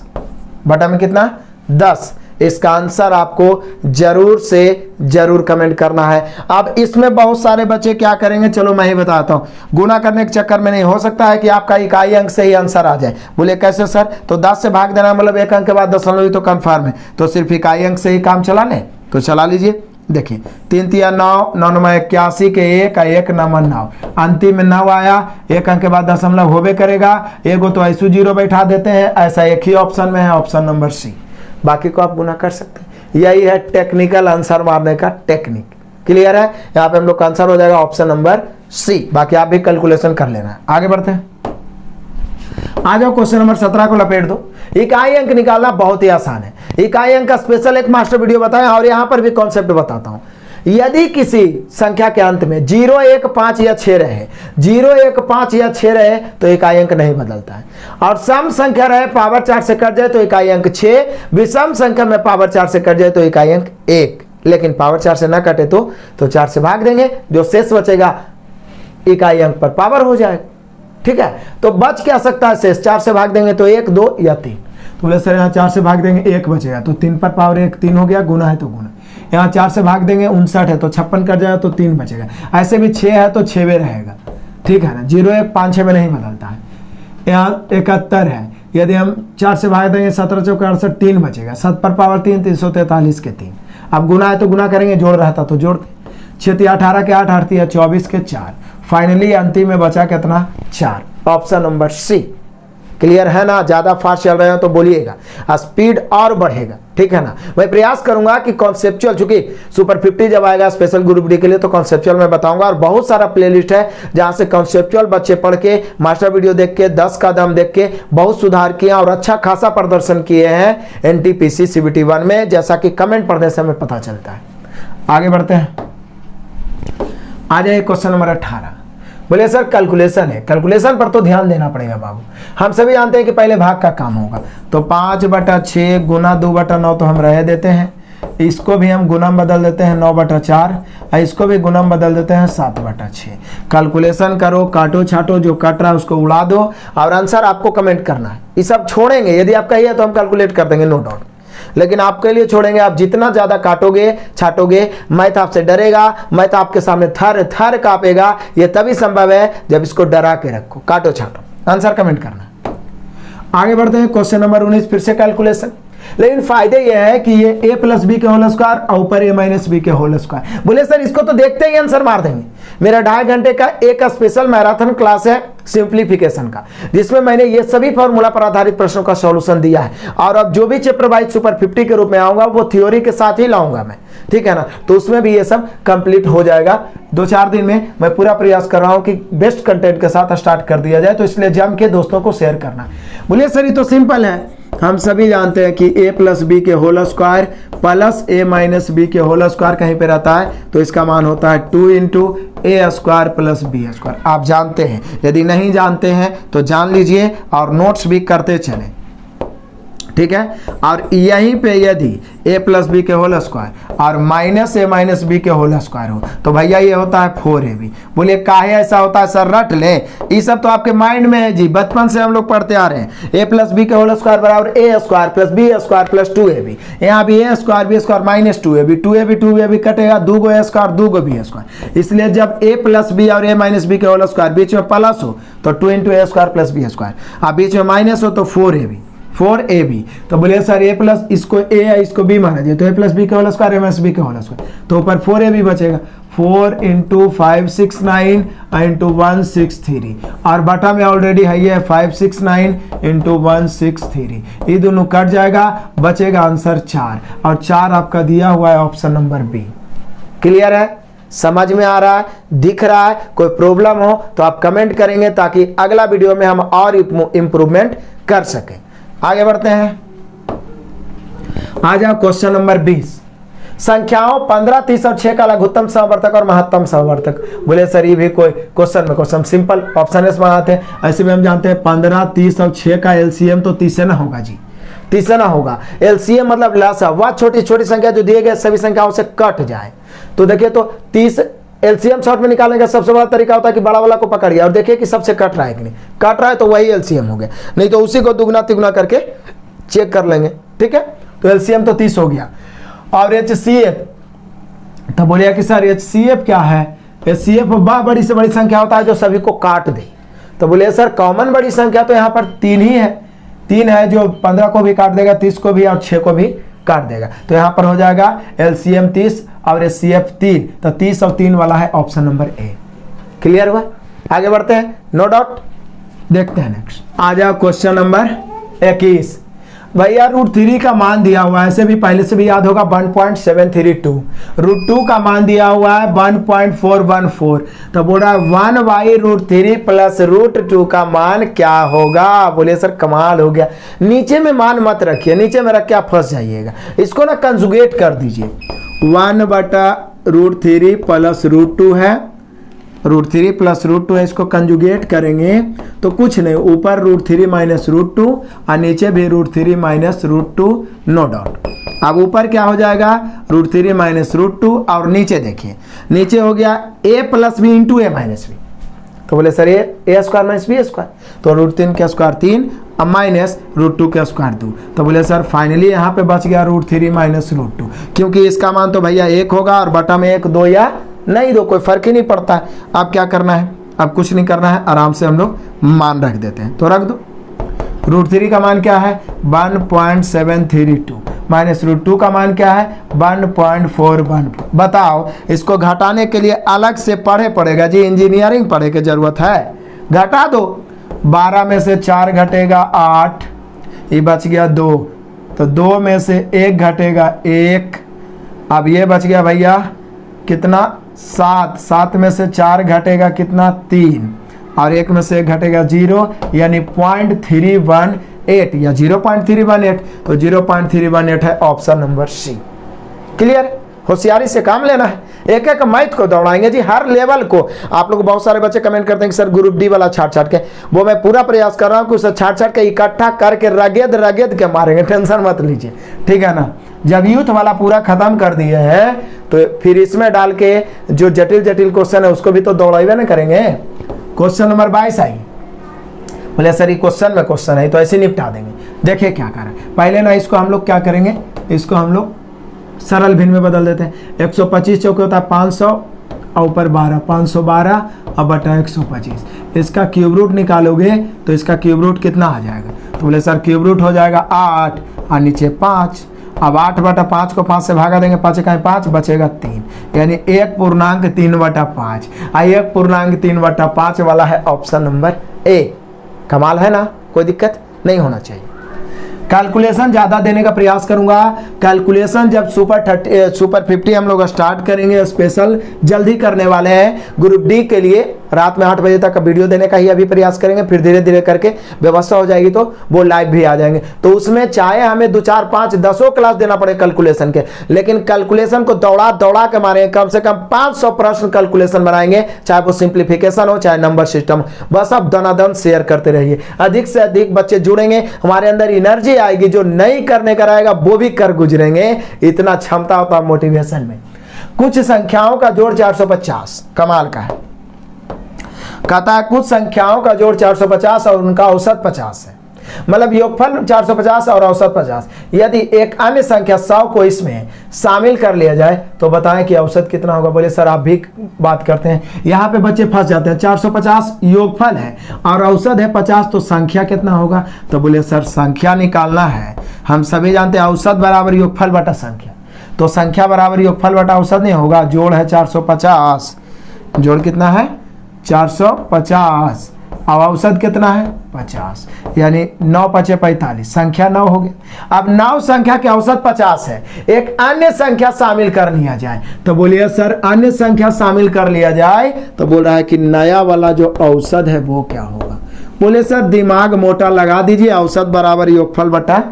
बटा में कितना 10। इसका आंसर आपको जरूर से जरूर कमेंट करना है। अब इसमें बहुत सारे बच्चे क्या करेंगे, चलो मैं ही बताता हूं। गुना करने के चक्कर में नहीं, हो सकता है कि आपका इकाई अंक से ही आंसर आ जाए। बोले कैसे सर? तो 10 से भाग देना, मतलब एक अंक के बाद दशमलव तो कंफर्म है, तो सिर्फ इकाई अंक से ही काम चला लें, तो चला लीजिए। देखिए 3 3 9, 9 9 81 के 1 9 9, अंतिम में 9 आया, एक अंक के बाद दशमलव होबे करेगा। एगो तो ऐसू 0 बैठा देते हैं, ऐसा एक ही ऑप्शन में है, ऑप्शन नंबर सी। बाकी को आप गुना कर सकते हैं। यही है टेक्निकल आंसर मारने का टेक्निक। क्लियर है? यहाँ पे हम लोग का आंसर हो जाएगा ऑप्शन नंबर सी। बाकी आप भी कैलकुलेशन कर लेना है। आगे बढ़ते हैं, आ जाओ क्वेश्चन नंबर 17 को लपेट दो। इकाई अंक निकालना बहुत ही आसान है। इकाई अंक का स्पेशल एक मास्टर वीडियो बताया, और यहां पर भी कॉन्सेप्ट बताता हूं। यदि किसी संख्या के अंत में 0 1 5 या 6 रहे, 0 1 5 या 6 रहे तो इकाई अंक नहीं बदलता है। और सम संख्या रहे, पावर 4 से कट जाए तो इकाई अंक 6, विषम संख्या में पावर 4 से कट जाए तो इकाई अंक 1। लेकिन पावर 4 से ना कटे तो 4 से भाग देंगे, जो शेष बचेगा इकाई अंक पर पावर हो जाएगा। ठीक है, तो बच क्या सकता है शेष? 4 से भाग देंगे तो 1 2 या 3। तो बोले सर यहाँ 4 से भाग देंगे 1 बचेगा, तो 3 पर पावर 1 3 हो गया, गुना है तो गुना। यहाँ 4 से भाग देंगे 59 है तो 56 कट जाएगा तो 3 बचेगा। ऐसे भी 6 है तो 6 में रहेगा। ठीक है ना, 0 1 5 6 में नहीं बदलता है। यहाँ 71 है, यदि हम 4 से भाग देंगे 17 चौका 68, 3 बचेगा। 7 पर पावर 3 343 के 3। अब गुना है तो गुना करेंगे, जोड़ रहता तो जोड़। 6 3 18 के 8 8 3 24 के 4। फाइनली अंतिम में बचा कितना? 4। Option number C. क्लियर है ना? ज्यादा फास्ट चल रहे हो तो बोलिएगा, स्पीड और बढ़ेगा। ठीक है ना? मैं प्रयास करूंगा कि कॉन्सेप्चुअल, चूंकि सुपर 50 जब आएगा स्पेशल ग्रुप डी के लिए तो कॉन्सेप्चुअल मैं बताऊंगा, और बहुत सारा प्लेलिस्ट है जहां से कॉन्सेप्चुअल बच्चे पढ़ के, मास्टर वीडियो देख के, 10 का दम देख के बहुत सुधार किया और अच्छा खासा प्रदर्शन किए हैं NTPC CBT 1 में, जैसा कि कमेंट पढ़ने से हमें पता चलता है। आगे बढ़ते हैं, आ जाए क्वेश्चन नंबर 18। बोले सर कैलकुलेशन है, कैलकुलेशन पर तो ध्यान देना पड़ेगा बाबू। हम सभी जानते हैं कि पहले भाग का काम होगा, तो 5/6 गुना 2/9 तो हम रह देते हैं। इसको भी हम गुना में बदल देते हैं 9/4, और इसको भी गुना में बदल देते हैं 7/6। कैलकुलेशन करो, काटो छाटो, जो कट रहा है उसको उड़ा दो, और आंसर आपको कमेंट करना है। ये सब छोड़ेंगे, यदि आप कहिए तो हम कैलकुलेट कर देंगे, नो डाउट, लेकिन आपके लिए छोड़ेंगे। आप जितना ज्यादा काटोगे छाटोगे, मैथ आपसे डरेगा, मैथ आपके सामने थर थर कांपेगा। यह तभी संभव है जब इसको डरा के रखो। काटो छाटो, आंसर कमेंट करना। आगे बढ़ते हैं, क्वेश्चन नंबर 19, फिर से कैलकुलेशन। लेकिन फायदे यह है कि ये a + b के होल स्क्वायर और ऊपर a - b के होल स्क्वायर। बोले सर इसको तो देखते ही आंसर मार देंगे। मेरा 2.5 घंटे का एक स्पेशल मैराथन क्लास है सिंप्लीफिकेशन का, जिसमें मैंने ये सभी फॉर्मूला पर आधारित प्रश्नों का सॉल्यूशन दिया है। और अब जो भी चैप्टर वाइज सुपर 50 के रूप में आऊंगा वो थ्योरी के साथ ही लाऊंगा मैं। ठीक है ना? तो उसमें भी ये सब कंप्लीट हो जाएगा 2-4 दिन में। मैं पूरा प्रयास कर रहा हूं कि बेस्ट कंटेंट के साथ स्टार्ट कर दिया जाए, तो इसलिए जम के दोस्तों को शेयर करना। बोलिए सर ये तो सिंपल है, हम सभी जानते हैं कि a + b के whole square plus a - b के होल स्क्वायर कहीं पे रहता है, तो इसका मान होता है 2 × a² + b²। आप जानते हैं, यदि नहीं जानते हैं तो जान लीजिए और नोट्स भी करते चलें। ठीक है, और यहीं पे यदि a + b के होल स्क्वायर और -a - b के होल स्क्वायर हो तो भैया ये होता है 4ab। बोलिए काहे ऐसा होता है सर? रट ले, ये सब तो आपके माइंड में है जी, बचपन से हम लोग पढ़ते आ रहे हैं। a + b के होल स्क्वायर बराबर a² + b² + 2ab। यहाँ भी a² b² - 2ab, 2ab कटेगा, 2 a² 2 b²। इसलिए जब a + b और a - b के होल स्क्वायर बीच में प्लस हो तो 2 × a² + b², और बीच में माइनस हो तो 4ab। 4ab। तो बोलिए सर a प्लस इसको a है इसको b माना जाए तो a प्लस बी का होल स्क्वायर m b का होल स्क्वायर, तो ऊपर 4ab बचेगा। 4 × 569 × 163 और बटा में ऑलरेडी है ये 569 × 163, ये दोनों कट जाएगा, बचेगा आंसर 4 और 4 आपका दिया हुआ है ऑप्शन नंबर बी। क्लियर है, समझ में आ रहा है, दिख रहा है? कोई प्रॉब्लम हो तो आप कमेंट करेंगे ताकि अगला वीडियो में हम और इंप्रूवमेंट कर सकें। आगे बढ़ते हैं, आ जाओ क्वेश्चन नंबर 20। संख्याओं 15, 30 और 6 का लघुत्तम समवर्तक और महत्तम समवर्तक। बोले सर ये भी कोई क्वेश्चन सिंपल ऑप्शन एस बनाते हैं। ऐसे में हम जानते हैं 15, 30 और 6 का एलसीएम तो 30 से ना होगा जी, 30 से ना होगा। एलसीएम मतलब लसा, वह छोटी छोटी संख्या जो दिए गए सभी संख्याओं से कट जाए। तो देखिए तो 30 एलसीएम शॉर्ट में निकालने का सबसे बड़ा तरीका होता है कि बड़ा वाला को पकड़ गया और देखिए कि सबसे कट रहा है कि नहीं, कट रहा है तो वही एलसीएम हो गया, नहीं तो उसी को दुगना तिगुना करके चेक कर लेंगे। ठीक है, तो एलसीएम तो 30 हो गया। और एचसीएफ, तो बोलिए कि सर एचसीएफ क्या है? एचसीएफ वह बड़ी से बड़ी संख्या होता है जो सभी को काट दे। तो बोलिए सर कॉमन बड़ी संख्या तो यहाँ पर 3 ही है, 3 है जो 15 को भी काट देगा, 30 को भी और 6 को भी काट देगा। तो यहाँ पर हो जाएगा एलसीएम 30 और एचसीएफ 3, तो 30 और 3 वाला है ऑप्शन नंबर ए। क्लियर हुआ? आगे बढ़ते हैं, नो डाउट। देखते हैं नेक्स्ट, आ जाओ क्वेश्चन नंबर 21। भैया √3 का मान दिया हुआ है, ऐसे भी पहले से भी याद होगा 1.732, √2 का मान दिया हुआ है 1.414। तो बोला 1/√3 प्लस √2 का मान क्या होगा? बोले सर कमाल हो गया, नीचे में मान मत रखिए, नीचे में रख के आप फंस जाइएगा, इसको ना कंजुगेट कर दीजिए। 1/√3 प्लस √2 है, √3 प्लस √2 है, इसको कंजुगेट करेंगे तो कुछ नहीं, ऊपर √3 माइनस √2 और नीचे भी √3 माइनस √2, नो डाउट। अब ऊपर क्या हो जाएगा? √3 माइनस √2 और नीचे देखिए, नीचे हो गया a plus B into a minus B. तो बोले sir a square minus B square, तो √3 का स्क्वायर 3 और माइनस √2 का स्क्वायर 2। तो बोले सर फाइनली यहाँ पे बच गया √3 माइनस √2, क्योंकि इसका मान तो भैया 1 होगा और बटा में 1, 2 या नहीं 2, कोई फर्क ही नहीं पड़ता है। अब क्या करना है? अब कुछ नहीं करना है, आराम से हम लोग मान रख देते हैं, तो रख दो। √3 का मान क्या है? 1.732 माइनस √2 का मान क्या है? 1.414। बताओ, इसको घटाने के लिए अलग से पढ़े पड़ेगा जी, इंजीनियरिंग पढ़े की जरूरत है। घटा दो, 12 में से 4 घटेगा 8, ये बच गया 2, तो 2 में से 1 घटेगा 1, अब ये बच गया भैया कितना? 7, 7 में से 4 घटेगा कितना? 3, और 1 में से 1 घटेगा 0, यानी 0.318 या 0.318, तो 0.318 है ऑप्शन नंबर सी। क्लियर? होशियारी से काम लेना है, एक एक मैथ को दौड़ाएंगे जी, हर लेवल को। आप लोग बहुत सारे बच्चे कमेंट करते हैं कि सर ग्रुप डी वाला छाट के, वो मैं पूरा प्रयास कर रहा हूँ कि उसे छाट के इकट्ठा करके रगेद के मारेंगे, टेंशन मत लीजिए, ठीक है ना। जब यूथ वाला पूरा खत्म कर दिए हैं तो फिर इसमें डाल के जो जटिल जटिल क्वेश्चन है उसको भी तो दौड़ाइए ना करेंगे। क्वेश्चन नंबर 22 आई, बोले सर ये क्वेश्चन में क्वेश्चन है तो ऐसे निपटा देंगे। देखिए क्या करें, पहले ना इसको हम लोग क्या करेंगे, इसको हम लोग सरल भिन्न में बदल देते हैं। 125 चौके होता है 500 और ऊपर 12, 512 और बटा 125। इसका क्यूब रूट निकालोगे तो इसका क्यूब रूट कितना आ जाएगा? तो बोले सर क्यूब रूट हो जाएगा 8 और नीचे 5। अब 8 बटा 5 को 5 से भागा देंगे, 5 का 5 बचेगा 3, यानी 1.3/5। 1.3/5 वाला है ऑप्शन नंबर ए। कमाल है ना, कोई दिक्कत नहीं होना चाहिए। कैलकुलेशन ज़्यादा देने का प्रयास करूंगा। कैलकुलेशन जब सुपर 50 हम लोग स्टार्ट करेंगे, स्पेशल जल्दी करने वाले हैं ग्रुप डी के लिए। रात में 8 बजे तक का वीडियो देने का ही अभी प्रयास करेंगे, फिर धीरे धीरे करके व्यवस्था हो जाएगी तो वो लाइव भी आ जाएंगे। तो उसमें चाहे हमें 2, 4, 5, 10 क्लास देना पड़े कैलकुलेशन के, लेकिन कैलकुलेशन को दौड़ा दौड़ा के मारेंगे, कम से कम 500 प्रश्न कैलकुलेशन बनाएंगे, चाहे वो सिंप्लीफिकेशन हो चाहे नंबर सिस्टम हो। बस आप दनादन शेयर करते रहिए, अधिक से अधिक बच्चे जुड़ेंगे, हमारे अंदर एनर्जी आएगी, जो नहीं करने का रहेगा वो भी कर गुजरेंगे। इतना क्षमता होता है मोटिवेशन में। कुछ संख्याओं का जोड़ 450, कमाल का है। कहता है कुछ संख्याओं का जोड़ 450 और उनका औसत 50 है। मतलब योगफल 450 और औसत 50। यदि एक अन्य संख्या 100 को इसमें शामिल कर लिया जाए तो बताएं कि औसत कितना होगा। बोले सर आप भी बात करते हैं, यहाँ पे बच्चे फंस जाते हैं। 450 योगफल है और औसत है 50, तो संख्या कितना होगा। तो बोले सर संख्या निकालना है। हम सभी जानते हैं औसत बराबर योगफल बटा संख्या, तो संख्या बराबर योगफल बटा औसत नहीं होगा। जोड़ है 450, जोड़ कितना है 450 और औसत कितना है 50, यानी 9 × 5 = 45, संख्या 9 हो गया। अब 9 संख्या के औसत 50 है, एक अन्य संख्या शामिल कर लिया जाए। तो बोलिए सर अन्य संख्या शामिल कर लिया जाए तो बोल रहा है कि नया वाला जो औसत है वो क्या होगा। बोले सर दिमाग मोटा लगा दीजिए, औसत बराबर योगफल बटा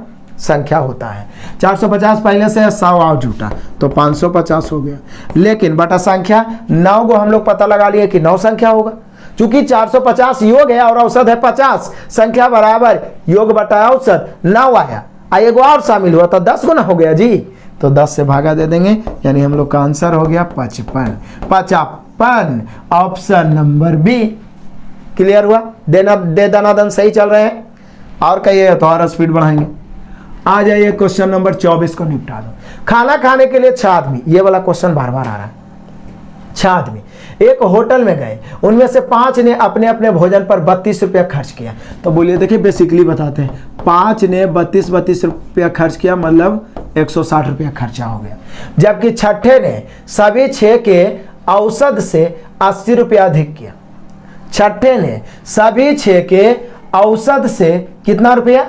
संख्या होता है। 450 पहले से 100 और जुटा तो 550 हो गया, लेकिन बटा संख्या 9 को हम लोग पता लगा लिए कि 9 संख्या होगा। चूंकि 450 योग है और औसत है 50, संख्या बराबर योग बटा औसत 9 आया, एक और शामिल हुआ तो 10 गुना हो गया जी। तो 10 से भागा दे देंगे, यानी हम लोग का आंसर हो गया 55। 55 ऑप्शन नंबर बी। क्लियर हुआ? दे दनादन सही चल रहे हैं। और कहिए तो और स्पीड बढ़ाएंगे। आ जाइए क्वेश्चन नंबर 24 को निपटा दो। खाना खाने के लिए 6 आदमी, ये वाला क्वेश्चन बार बार आ रहा है। 6 आदमी एक होटल में गए, उनमें से 5 ने अपने अपने भोजन पर 32 रुपया खर्च किया। तो बोलिए देखिए बेसिकली बताते हैं, 5 ने 32 रुपया खर्च किया, मतलब 160 रुपया खर्चा हो गया। जबकि छठे ने सभी 6 के औसत से 80 रुपया अधिक किया। छठे ने सभी 6 के औसत से कितना रुपया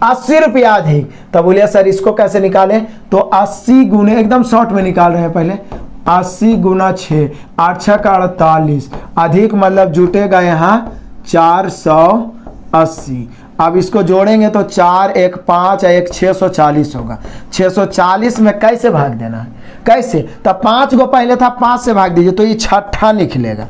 80 रुपया अधिक। तो बोलिए सर इसको कैसे निकालें। तो 80 गुने, एकदम शॉर्ट में निकाल रहे हैं पहले, 80 गुना 6, 8 6 का 48, अधिक मतलब जुटेगा यहाँ 480। अब इसको जोड़ेंगे तो 4 1 5 1 640 होगा। 640 में कैसे भाग देना है, कैसे। तब 5 को पहले था 5 से भाग दीजिए तो ये छठा निकलेगा।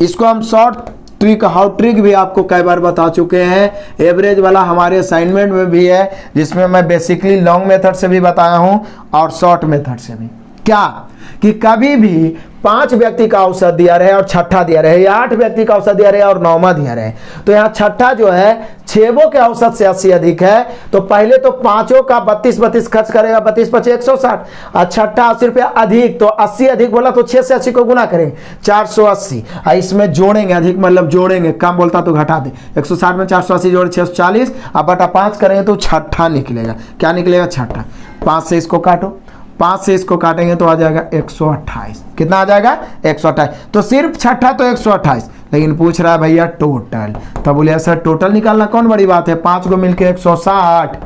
इसको हम शॉर्ट ट्रिक, हाउ ट्रिक भी आपको कई बार बता चुके हैं। एवरेज वाला हमारे असाइनमेंट में भी है, जिसमें मैं बेसिकली लॉन्ग मेथड से भी बताया हूं और शॉर्ट मेथड से भी। क्या कि कभी भी 5 व्यक्ति का औसत दिया रहे और छठा दिया रहे, या 8 व्यक्ति का औसत दिया रहे और 9वां दिया रहे, तो यहाँ छठा जो है 6 के औसत से 80 अधिक है। तो पहले तो 5 का 32 खर्च करेगा, 32 5 160, और छठा 80 रुपया अधिक, तो 80 अधिक बोला तो 6 से 80 को गुना करेंगे 480, और इसमें जोड़ेंगे, अधिक मतलब जोड़ेंगे, कम बोलता तो घटा दे। 160 में 480 जोड़े 640, अब बटा 5 करेंगे तो छठा निकलेगा। क्या निकलेगा छठा। 5 से इसको काटो, 5 से इसको काटेंगे तो आ जाएगा 128। कितना आ जाएगा 128। तो सिर्फ छठा तो 128, लेकिन पूछ रहा है भैया टोटल। तो बोले सर टोटल निकालना कौन बड़ी बात है, 5 को मिलके 160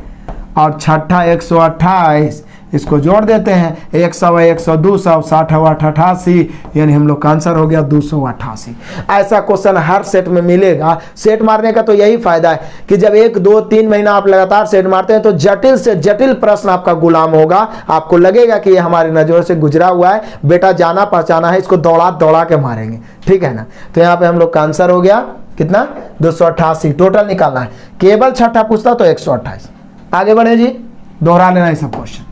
और छठा 128, इसको जोड़ देते हैं 100 100 200 60 8 88, यानी हम लोग का आंसर हो गया 288। ऐसा क्वेश्चन हर सेट में मिलेगा। सेट मारने का तो यही फायदा है कि जब 1 2 3 महीना आप लगातार सेट मारते हैं तो जटिल से जटिल प्रश्न आपका गुलाम होगा। आपको लगेगा कि ये हमारी नजरों से गुजरा हुआ है, बेटा जाना पहचाना है, इसको दौड़ा दौड़ा के मारेंगे। ठीक है ना। तो यहाँ पे हम लोग का आंसर हो गया कितना 288। टोटल निकालना है, केवल छठा पूछता तो 128। आगे बढ़े जी, दोहरा लेना है सब क्वेश्चन।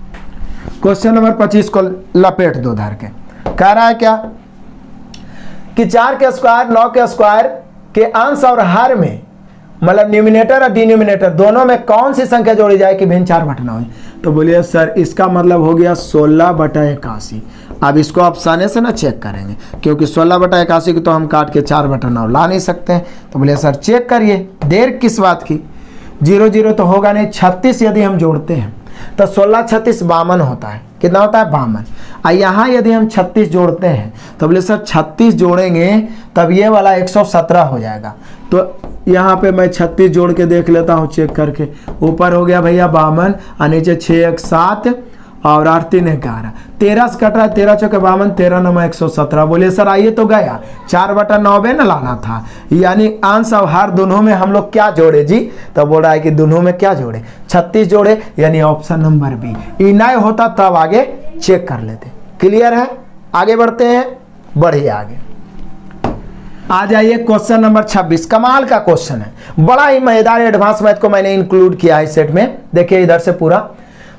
क्वेश्चन नंबर 25 को लपेट दो धर के। कह रहा है क्या कि 4 के स्क्वायर 9 के स्क्वायर के अंश और हर में, मतलब न्यूमिनेटर और डिनोमिनेटर दोनों में कौन सी संख्या जोड़ी जाए कि भिन्न 4/9 है। तो बोलिए सर इसका मतलब हो गया 16/81। अब इसको आप आसानी से ना चेक करेंगे, क्योंकि 16/81 को तो हम काट के 4/9 ला नहीं सकते हैं। तो बोलिए सर चेक करिए, देर किस बात की। 0 0 तो होगा नहीं, 36 यदि हम जोड़ते हैं तो 16 36 52 होता है। कितना होता है 52। यहाँ यदि हम 36 जोड़ते हैं तो बोले सर 36 जोड़ेंगे तब ये वाला 117 हो जाएगा। तो यहाँ पे मैं 36 जोड़ के देख लेता हूँ चेक करके। ऊपर हो गया भैया 52 और नीचे 6 1 7 और 8 3 11, 13 से कट रहा है, 13 चौके 52, 13 9 117। बोले सर आइए तो गया 4/9 न लाना था, यानी अंश और हर दोनों में हम लोग क्या जोड़े जी। तो बोल रहा है कि दोनों में क्या जोड़े, 36 जोड़े, यानी ऑप्शन नंबर बी। इनाय होता तब आगे चेक कर लेते। क्लियर है, आगे बढ़ते हैं, बढ़िए आगे। आ जाइए क्वेश्चन नंबर 26। कमाल का क्वेश्चन है, बड़ा ही मजेदार एडवांस मैथ को मैंने इंक्लूड किया है सेट में। देखिए इधर से पूरा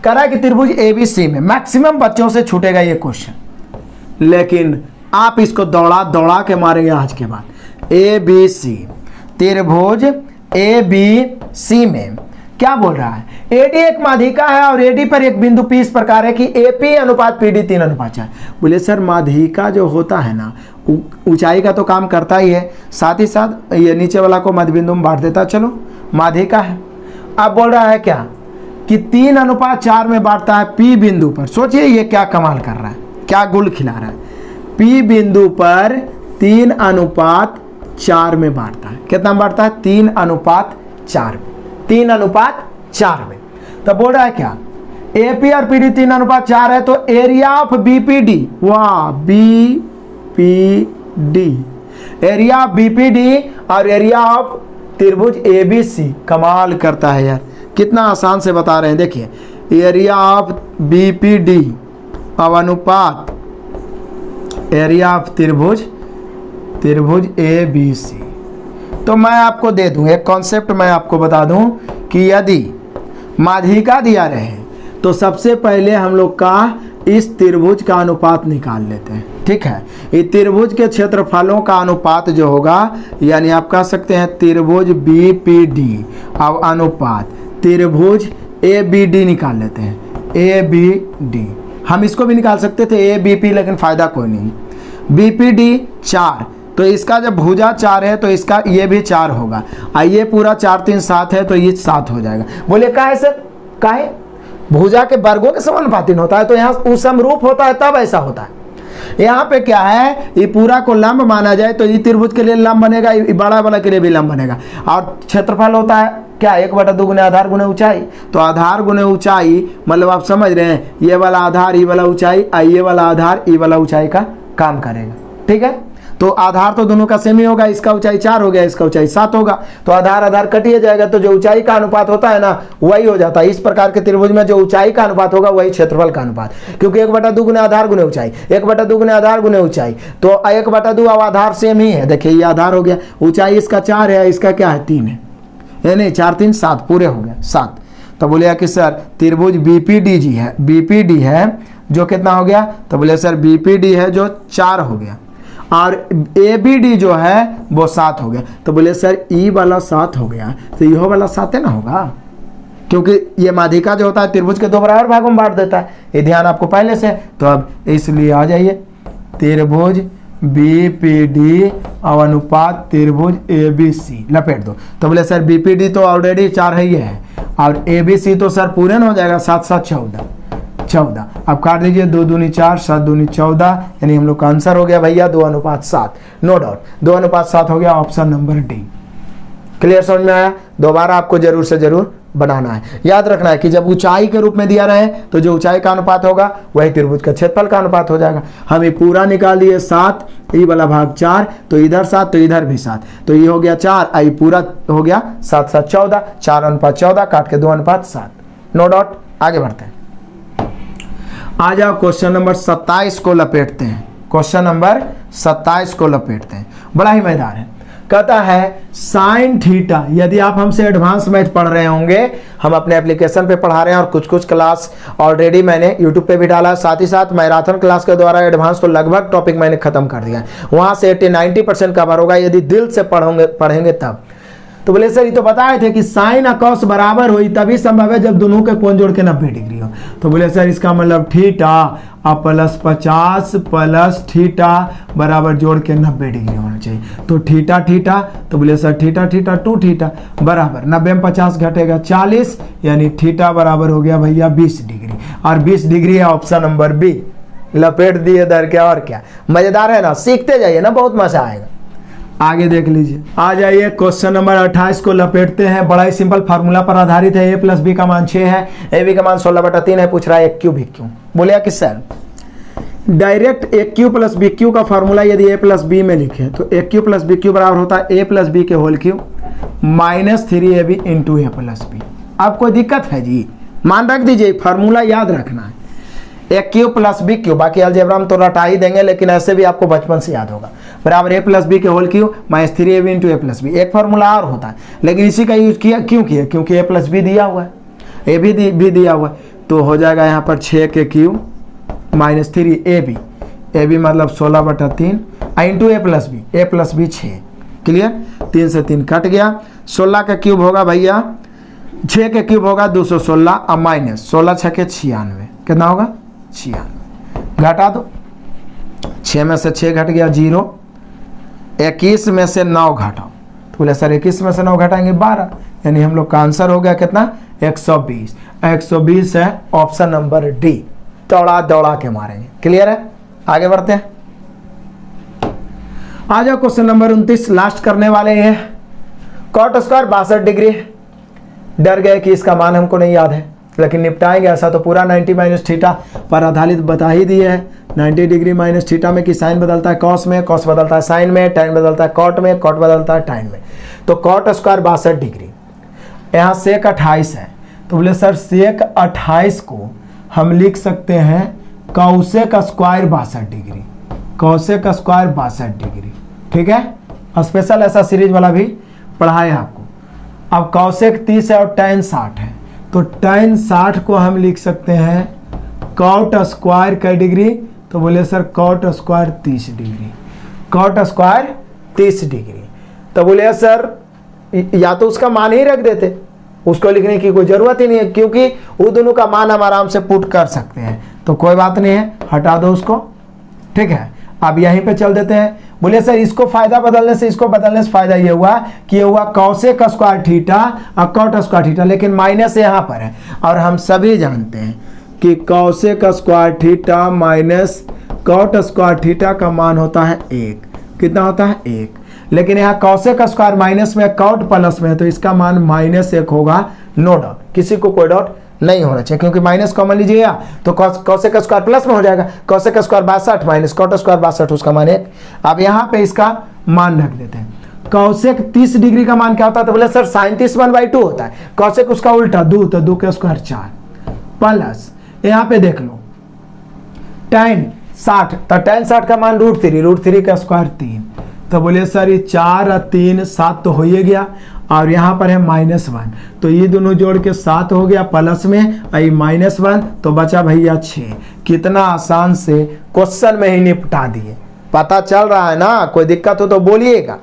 कह रहा है कि त्रिभुज ABC में मैक्सिमम बच्चों से छूटेगा ये क्वेश्चन, लेकिन आप इसको दौड़ा दौड़ा के मारेंगे आज के बाद। ABC त्रिभुज ए बी सी में क्या बोल रहा है, एडी एक माध्यिका है और एडी पर एक बिंदु पी इस प्रकार है कि एपी अनुपात पीडी 3:4। बोले सर माध्यिका जो होता है ना ऊंचाई का तो काम करता ही है, साथ ही साथ ये नीचे वाला को मध्य बिंदु में बांट देता, चलो माध्यिका है। अब बोल रहा है क्या कि 3:4 में बांटता है पी बिंदु पर। सोचिए ये क्या कमाल कर रहा है, क्या गुल खिला रहा है। पी बिंदु पर 3:4 में बांटता है। कितना में बांटता है, 3:4 में, 3:4 में। तब बोल रहा है क्या, एपी और पीडी 3:4 है तो एरिया ऑफ बीपीडी, वाह बीपीडी, एरिया ऑफ बीपीडी और एरिया ऑफ त्रिभुज एबीसी। कमाल करता है यार, कितना आसान से बता रहे हैं। देखिए एरिया ऑफ बीपीडी और अनुपात एरिया ऑफ त्रिभुज एबीसी। तो मैं आपको दे दूं एक कॉन्सेप्ट, मैं आपको बता दूं कि यदि माध्यिका दिया रहे तो सबसे पहले हम लोग का इस त्रिभुज का अनुपात निकाल लेते हैं, ठीक है। ये त्रिभुज के क्षेत्रफलों का अनुपात जो होगा, यानी आप कह सकते हैं त्रिभुज बीपीडी और अनुपात त्रिभुज एबीडी निकाल लेते हैं, एबीडी। हम इसको भी निकाल सकते थे एबीपी, लेकिन फायदा कोई नहीं। बीपीडी 4, तो इसका जब भुजा 4 है तो इसका ये भी 4 होगा, और ये पूरा 4 3 7 है तो ये 7 हो जाएगा। बोले काहे सर, काहे, भुजा के वर्गों के समानुपाती होता है तो यहाँ उसमरूप होता है, तब ऐसा होता है। यहाँ पे क्या है, ये पूरा को लंब माना जाए तो ये त्रिभुज के लिए लंब बनेगा, ये बड़ा वाला के लिए भी लंब बनेगा। और क्षेत्रफल होता है क्या, 1/2 गुने आधार गुने ऊंचाई। तो आधार गुने ऊंचाई मतलब आप समझ रहे हैं, ये वाला आधार ये वाला ऊंचाई, ये वाला आधार ये वाला ऊंचाई का काम करेगा, ठीक है। तो आधार तो दोनों का सेम ही होगा, इसका ऊंचाई 4 हो गया, इसका ऊंचाई 7 होगा, तो आधार आधार कटिए जाएगा, तो जो ऊंचाई का अनुपात होता है ना वही हो जाता है। इस प्रकार के त्रिभुज में जो ऊंचाई का अनुपात होगा वही क्षेत्रफल का अनुपात, क्योंकि 1/2 गुने आधार गुने ऊंचाई, 1/2 गुने आधार गुने ऊंचाई, तो 1/2 अब आधार सेम ही है। देखिए ये आधार हो गया, ऊंचाई इसका 4 है, इसका क्या है 3 है, नहीं 4 3 7 पूरे हो गया 7। तो बोले कि सर त्रिभुज बीपीडी जी है, बीपीडी है जो कितना हो गया, तो बोले सर बीपीडी है जो 4 हो गया, और एबीडी जो है वो 7 हो गया। तो बोले सर ई वाला 7 हो गया, तो यह वाला 7 है ना होगा, क्योंकि ये माध्यिका जो होता है त्रिभुज के 2 बराबर भागों में बांट देता है, ये ध्यान आपको पहले से। तो अब इसलिए आ जाइए त्रिभुज बीपीडी और अनुपात त्रिभुज एबीसी लपेट दो। तो बोले सर बीपीडी तो ऑलरेडी 4 ही है, और एबीसी तो सर पूरे न हो जाएगा, 7 7 14। अब काट दीजिए, 2 दूनी 4 7 दूनी 14, यानी हम लोग का आंसर हो गया भैया 2:7, नो डाउट 2:7 हो गया, ऑप्शन नंबर डी। क्लियर समझ में आया। दोबारा आपको जरूर से जरूर बनाना है, याद रखना है कि जब ऊंचाई के रूप में दिया रहे तो जो ऊंचाई का अनुपात होगा वही त्रिभुज का क्षेत्रफल का अनुपात हो जाएगा। हम ये पूरा निकाल लिए 7, ये वाला भाग 4, तो इधर 7 तो इधर भी 7, तो ये हो गया 4, आई पूरा हो गया 7 7 14, 4:14 काट के 2:7, नो डाउट। आगे बढ़ते हैं, आ जाओ क्वेश्चन नंबर 27 को लपेटते हैं। क्वेश्चन नंबर 27 को लपेटते हैं, बड़ा ही मजेदार है। कहता है साइन थीटा, यदि आप हमसे एडवांस मैथ पढ़ रहे होंगे, हम अपने एप्लीकेशन पे पढ़ा रहे हैं और कुछ क्लास ऑलरेडी मैंने यूट्यूब पे भी डाला, साथ ही साथ मैराथन क्लास के द्वारा एडवांस तो लगभग टॉपिक मैंने खत्म कर दिया है, वहां से 80-90% कवर होगा यदि दिल से पढ़ेंगे तब। तो बोले सर ये तो बताए थे कि साइन और कॉस बराबर हुई तभी संभव है जब दोनों के कोण जोड़ के 90 डिग्री हो। तो बोले सर इसका मतलब थीटा और +50 प्लस थीटा बराबर जोड़ के 90 डिग्री होना चाहिए। तो थीटा थीटा, तो बोले सर थीटा थीटा 2 थीटा बराबर 90 में 50 घटेगा 40, यानी थीटा बराबर हो गया भैया 20 डिग्री, और 20 डिग्री है ऑप्शन नंबर बी। लपेट दिए दर के, और क्या मजेदार है ना, सीखते जाइए ना, बहुत मजा आएगा। आगे देख लीजिए, आ जाइए क्वेश्चन नंबर 28 को लपेटते हैं। बड़ा ही सिंपल फार्मूला पर आधारित है, a + b का मान 6 है, ab का मान 16/3 है। पूछ रहा है AQ BQ। बोले कि सर डायरेक्ट AQ + BQ का फार्मूला यदि a + b में लिखे तो AQ + BQ बराबर होता है a + b के whole cube -3ab × a + b। अब कोई दिक्कत है जी, मान रख दीजिए, फार्मूला याद रखना है, AQ + BQ। बाकी अलजेब्रा में तो रटा ही देंगे, लेकिन ऐसे भी आपको बचपन से याद होगा, बराबर a + b के whole cube -3ab × a + b। एक फार्मूला और होता है, लेकिन इसी का यूज किया क्यों किया, क्योंकि a + b दिया हुआ है, a भी दिया हुआ है, तो हो जाएगा यहाँ पर 6 के क्यूब -3ab, ab मतलब 16/3 × a + b, a + b 6, clear, 3 से 3 कट गया। 16 का क्यूब होगा भैया 6 के क्यूब होगा 216 अब माइनस 16 6 के 96 कितना होगा 96। घटा दो 6 में से 6 घट गया 0, 21 में से 9 घटाओ तो बोले सर 21 में से 9 घटाएंगे 12, यानी हम लोग का आंसर हो गया कितना 120। 120 है ऑप्शन नंबर डी, दौड़ा दौड़ा के मारेंगे। क्लियर है, आगे बढ़ते हैं। आ जाओ क्वेश्चन नंबर 29 लास्ट करने वाले हैं। कॉट स्क्वायर 62 डिग्री, डर गए कि इसका मान हमको नहीं याद है लेकिन निपटाएंगे। ऐसा तो पूरा 90 माइनस थीटा पर आधारित बता ही दिए है। 90 डिग्री माइनस थीटा में कि साइन बदलता है कॉस में, कॉस बदलता है साइन में, टाइन बदलता है कॉट में, कॉट बदलता है टाइन में। तो कॉट स्क्वायर 62 डिग्री, यहाँ सेक 28 है तो बोले सर सेक 28 को हम लिख सकते हैं कौसेक स्क्वायर 62 डिग्री, कौसेक स्क्वायर 62 डिग्री। ठीक है, स्पेशल ऐसा सीरीज वाला भी पढ़ाए आपको। अब कौसेक 30 है और tan 60 है तो tan 60 को हम लिख सकते हैं कॉट स्क्वायर का डिग्री, तो बोले sir cot square 30 degree, cot square 30 degree. तो बोले सर या तो उसका मान ही रख देते, उसको लिखने की कोई ज़रूरत ही नहीं है क्योंकि वो दोनों का मान हम आराम से पुट कर सकते हैं। तो कोई बात नहीं है, हटा दो उसको। ठीक है, अब यहीं पे चल देते हैं। बोले सर इसको फायदा बदलने से इसको बदलने से फायदा ये हुआ कि ये हुआ कौसेक स्क्वायर थीटा और कॉट स्क्वायर थीटा, लेकिन माइनस यहाँ पर है और हम सभी जानते हैं कि cosec square theta minus cot square theta का मान होता है 1। कितना होता है 1, लेकिन यहाँ कौसेक स्क्वायर माइनस में कॉट प्लस में है तो इसका मान -1 होगा। नो डाउट, किसी को कोई डाउट नहीं होना चाहिए क्योंकि माइनस कॉमन लीजिएगा तो कौसेक स्क्वायर प्लस में हो जाएगा। कौसेक स्क्वायर 62 माइनस कॉट स्क्वायर 62 उसका मान 1। अब यहाँ पे इसका मान रख देते हैं। कौसेक 30 डिग्री का मान क्या होता है तो बोले सर sin 30 1/2 होता है। कौसेक उसका उल्टा 2 तो 2 का स्क्वायर 4 प्लस यहाँ पे देख लो tan 60 तो tan 60 का मान √3 का स्क्वायर 3 तो बोले सर ये 4 और 3 7 तो हो ही गया और यहाँ पर है -1 तो ये दोनों जोड़ के 7 हो गया प्लस में आई -1 तो बचा भैया 6। कितना आसान से क्वेश्चन में ही निपटा दिए। पता चल रहा है ना, कोई दिक्कत हो तो बोलिएगा।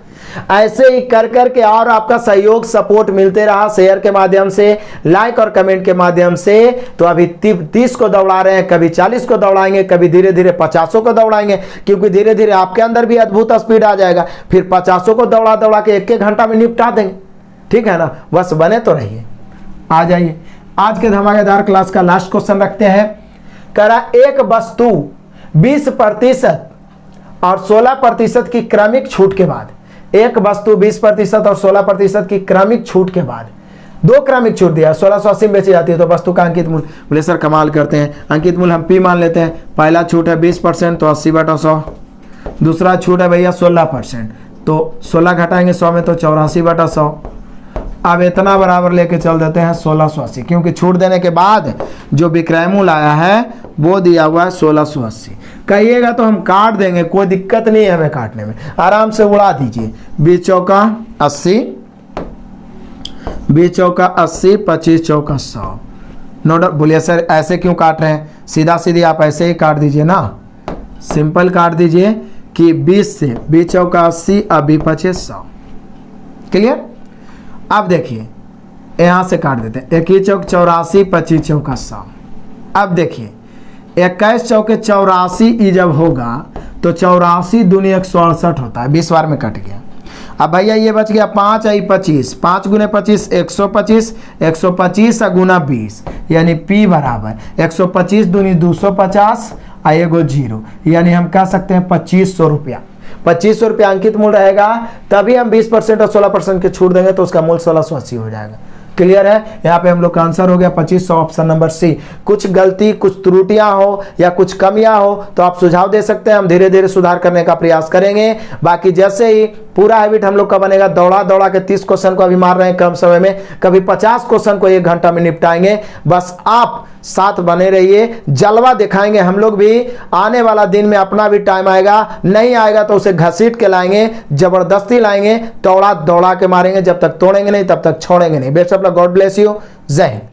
ऐसे ही कर करके और आपका सहयोग सपोर्ट मिलते रहा शेयर के माध्यम से, लाइक और कमेंट के माध्यम से। तो अभी 30 को दौड़ा रहे हैं, कभी 40 को दौड़ाएंगे, कभी धीरे धीरे 50 को दौड़ाएंगे क्योंकि धीरे धीरे आपके अंदर भी अद्भुत स्पीड आ जाएगा। फिर 50 को दौड़ा दौड़ा के 1-1 घंटा में निपटा देंगे। ठीक है ना, बस बने तो रहिए। आ जाइए आज के धमाकेदार क्लास का लास्ट क्वेश्चन रखते हैं। करा एक वस्तु 20% और 16% की क्रमिक छूट के बाद, एक वस्तु 20% और 16% की क्रमिक छूट के बाद 2 क्रमिक छूट दिया 1680 में बेची जाती है तो वस्तु का अंकित मूल्य। बोले सर कमाल करते हैं, अंकित मूल्य हम P मान लेते हैं। पहला छूट है 20% तो 80/100, दूसरा छूट है भैया 16% तो 16 घटाएंगे 100 में तो 84/100। अब इतना बराबर लेके चल देते हैं 1680 क्योंकि छूट देने के बाद जो विक्रय मूल्य आया है वो दिया हुआ है 1680। कहिएगा तो हम काट देंगे, कोई दिक्कत नहीं है हमें काटने में, आराम से उड़ा दीजिए। 20 चौका 80, 20 चौका 80, 25 चौका 100। No doubt. बोलिए सर ऐसे क्यों काट रहे हैं, सीधा सीधी आप ऐसे ही काट दीजिए ना, सिंपल काट दीजिए कि 20 से 20 चौका 80 और 20 पचे 100। क्लियर। अब देखिए यहाँ से काट देते हैं 21 चौक 84, 25 चौका 100। अब देखिए 21 चौके 84 जब होगा तो 84 दूनी 168 होता है, 20 बार में कट गया। अब भैया ये बच गया 5 आई 25, 5 गुने 25 125, 125 गुना 20 यानी P बराबर 125 दूनी 250 और एगो 0 यानी हम कह सकते हैं 2500 रुपया। 2500 रुपया अंकित मूल्य रहेगा, तभी हम 20% और 16% की छूट देंगे तो उसका मूल्य 1680 हो जाएगा। क्लियर है। यहाँ पे हम लोग का आंसर हो गया 2500, ऑप्शन नंबर सी। कुछ गलती कुछ त्रुटियां हो या कुछ कमियां हो तो आप सुझाव दे सकते हैं, हम धीरे धीरे सुधार करने का प्रयास करेंगे। बाकी जैसे ही पूरा हैबिट हम लोग का बनेगा, दौड़ा दौड़ा के 30 क्वेश्चन को अभी मार रहे हैं कम समय में, कभी 50 क्वेश्चन को 1 घंटा में निपटाएंगे। बस आप साथ बने रहिए, जलवा दिखाएंगे हम लोग भी। आने वाला दिन में अपना भी टाइम आएगा, नहीं आएगा तो उसे घसीट के लाएंगे, जबरदस्ती लाएंगे, दौड़ा दौड़ा के मारेंगे, जब तक तोड़ेंगे नहीं तब तक छोड़ेंगे नहीं। Best of luck, God bless you, जय हिंद।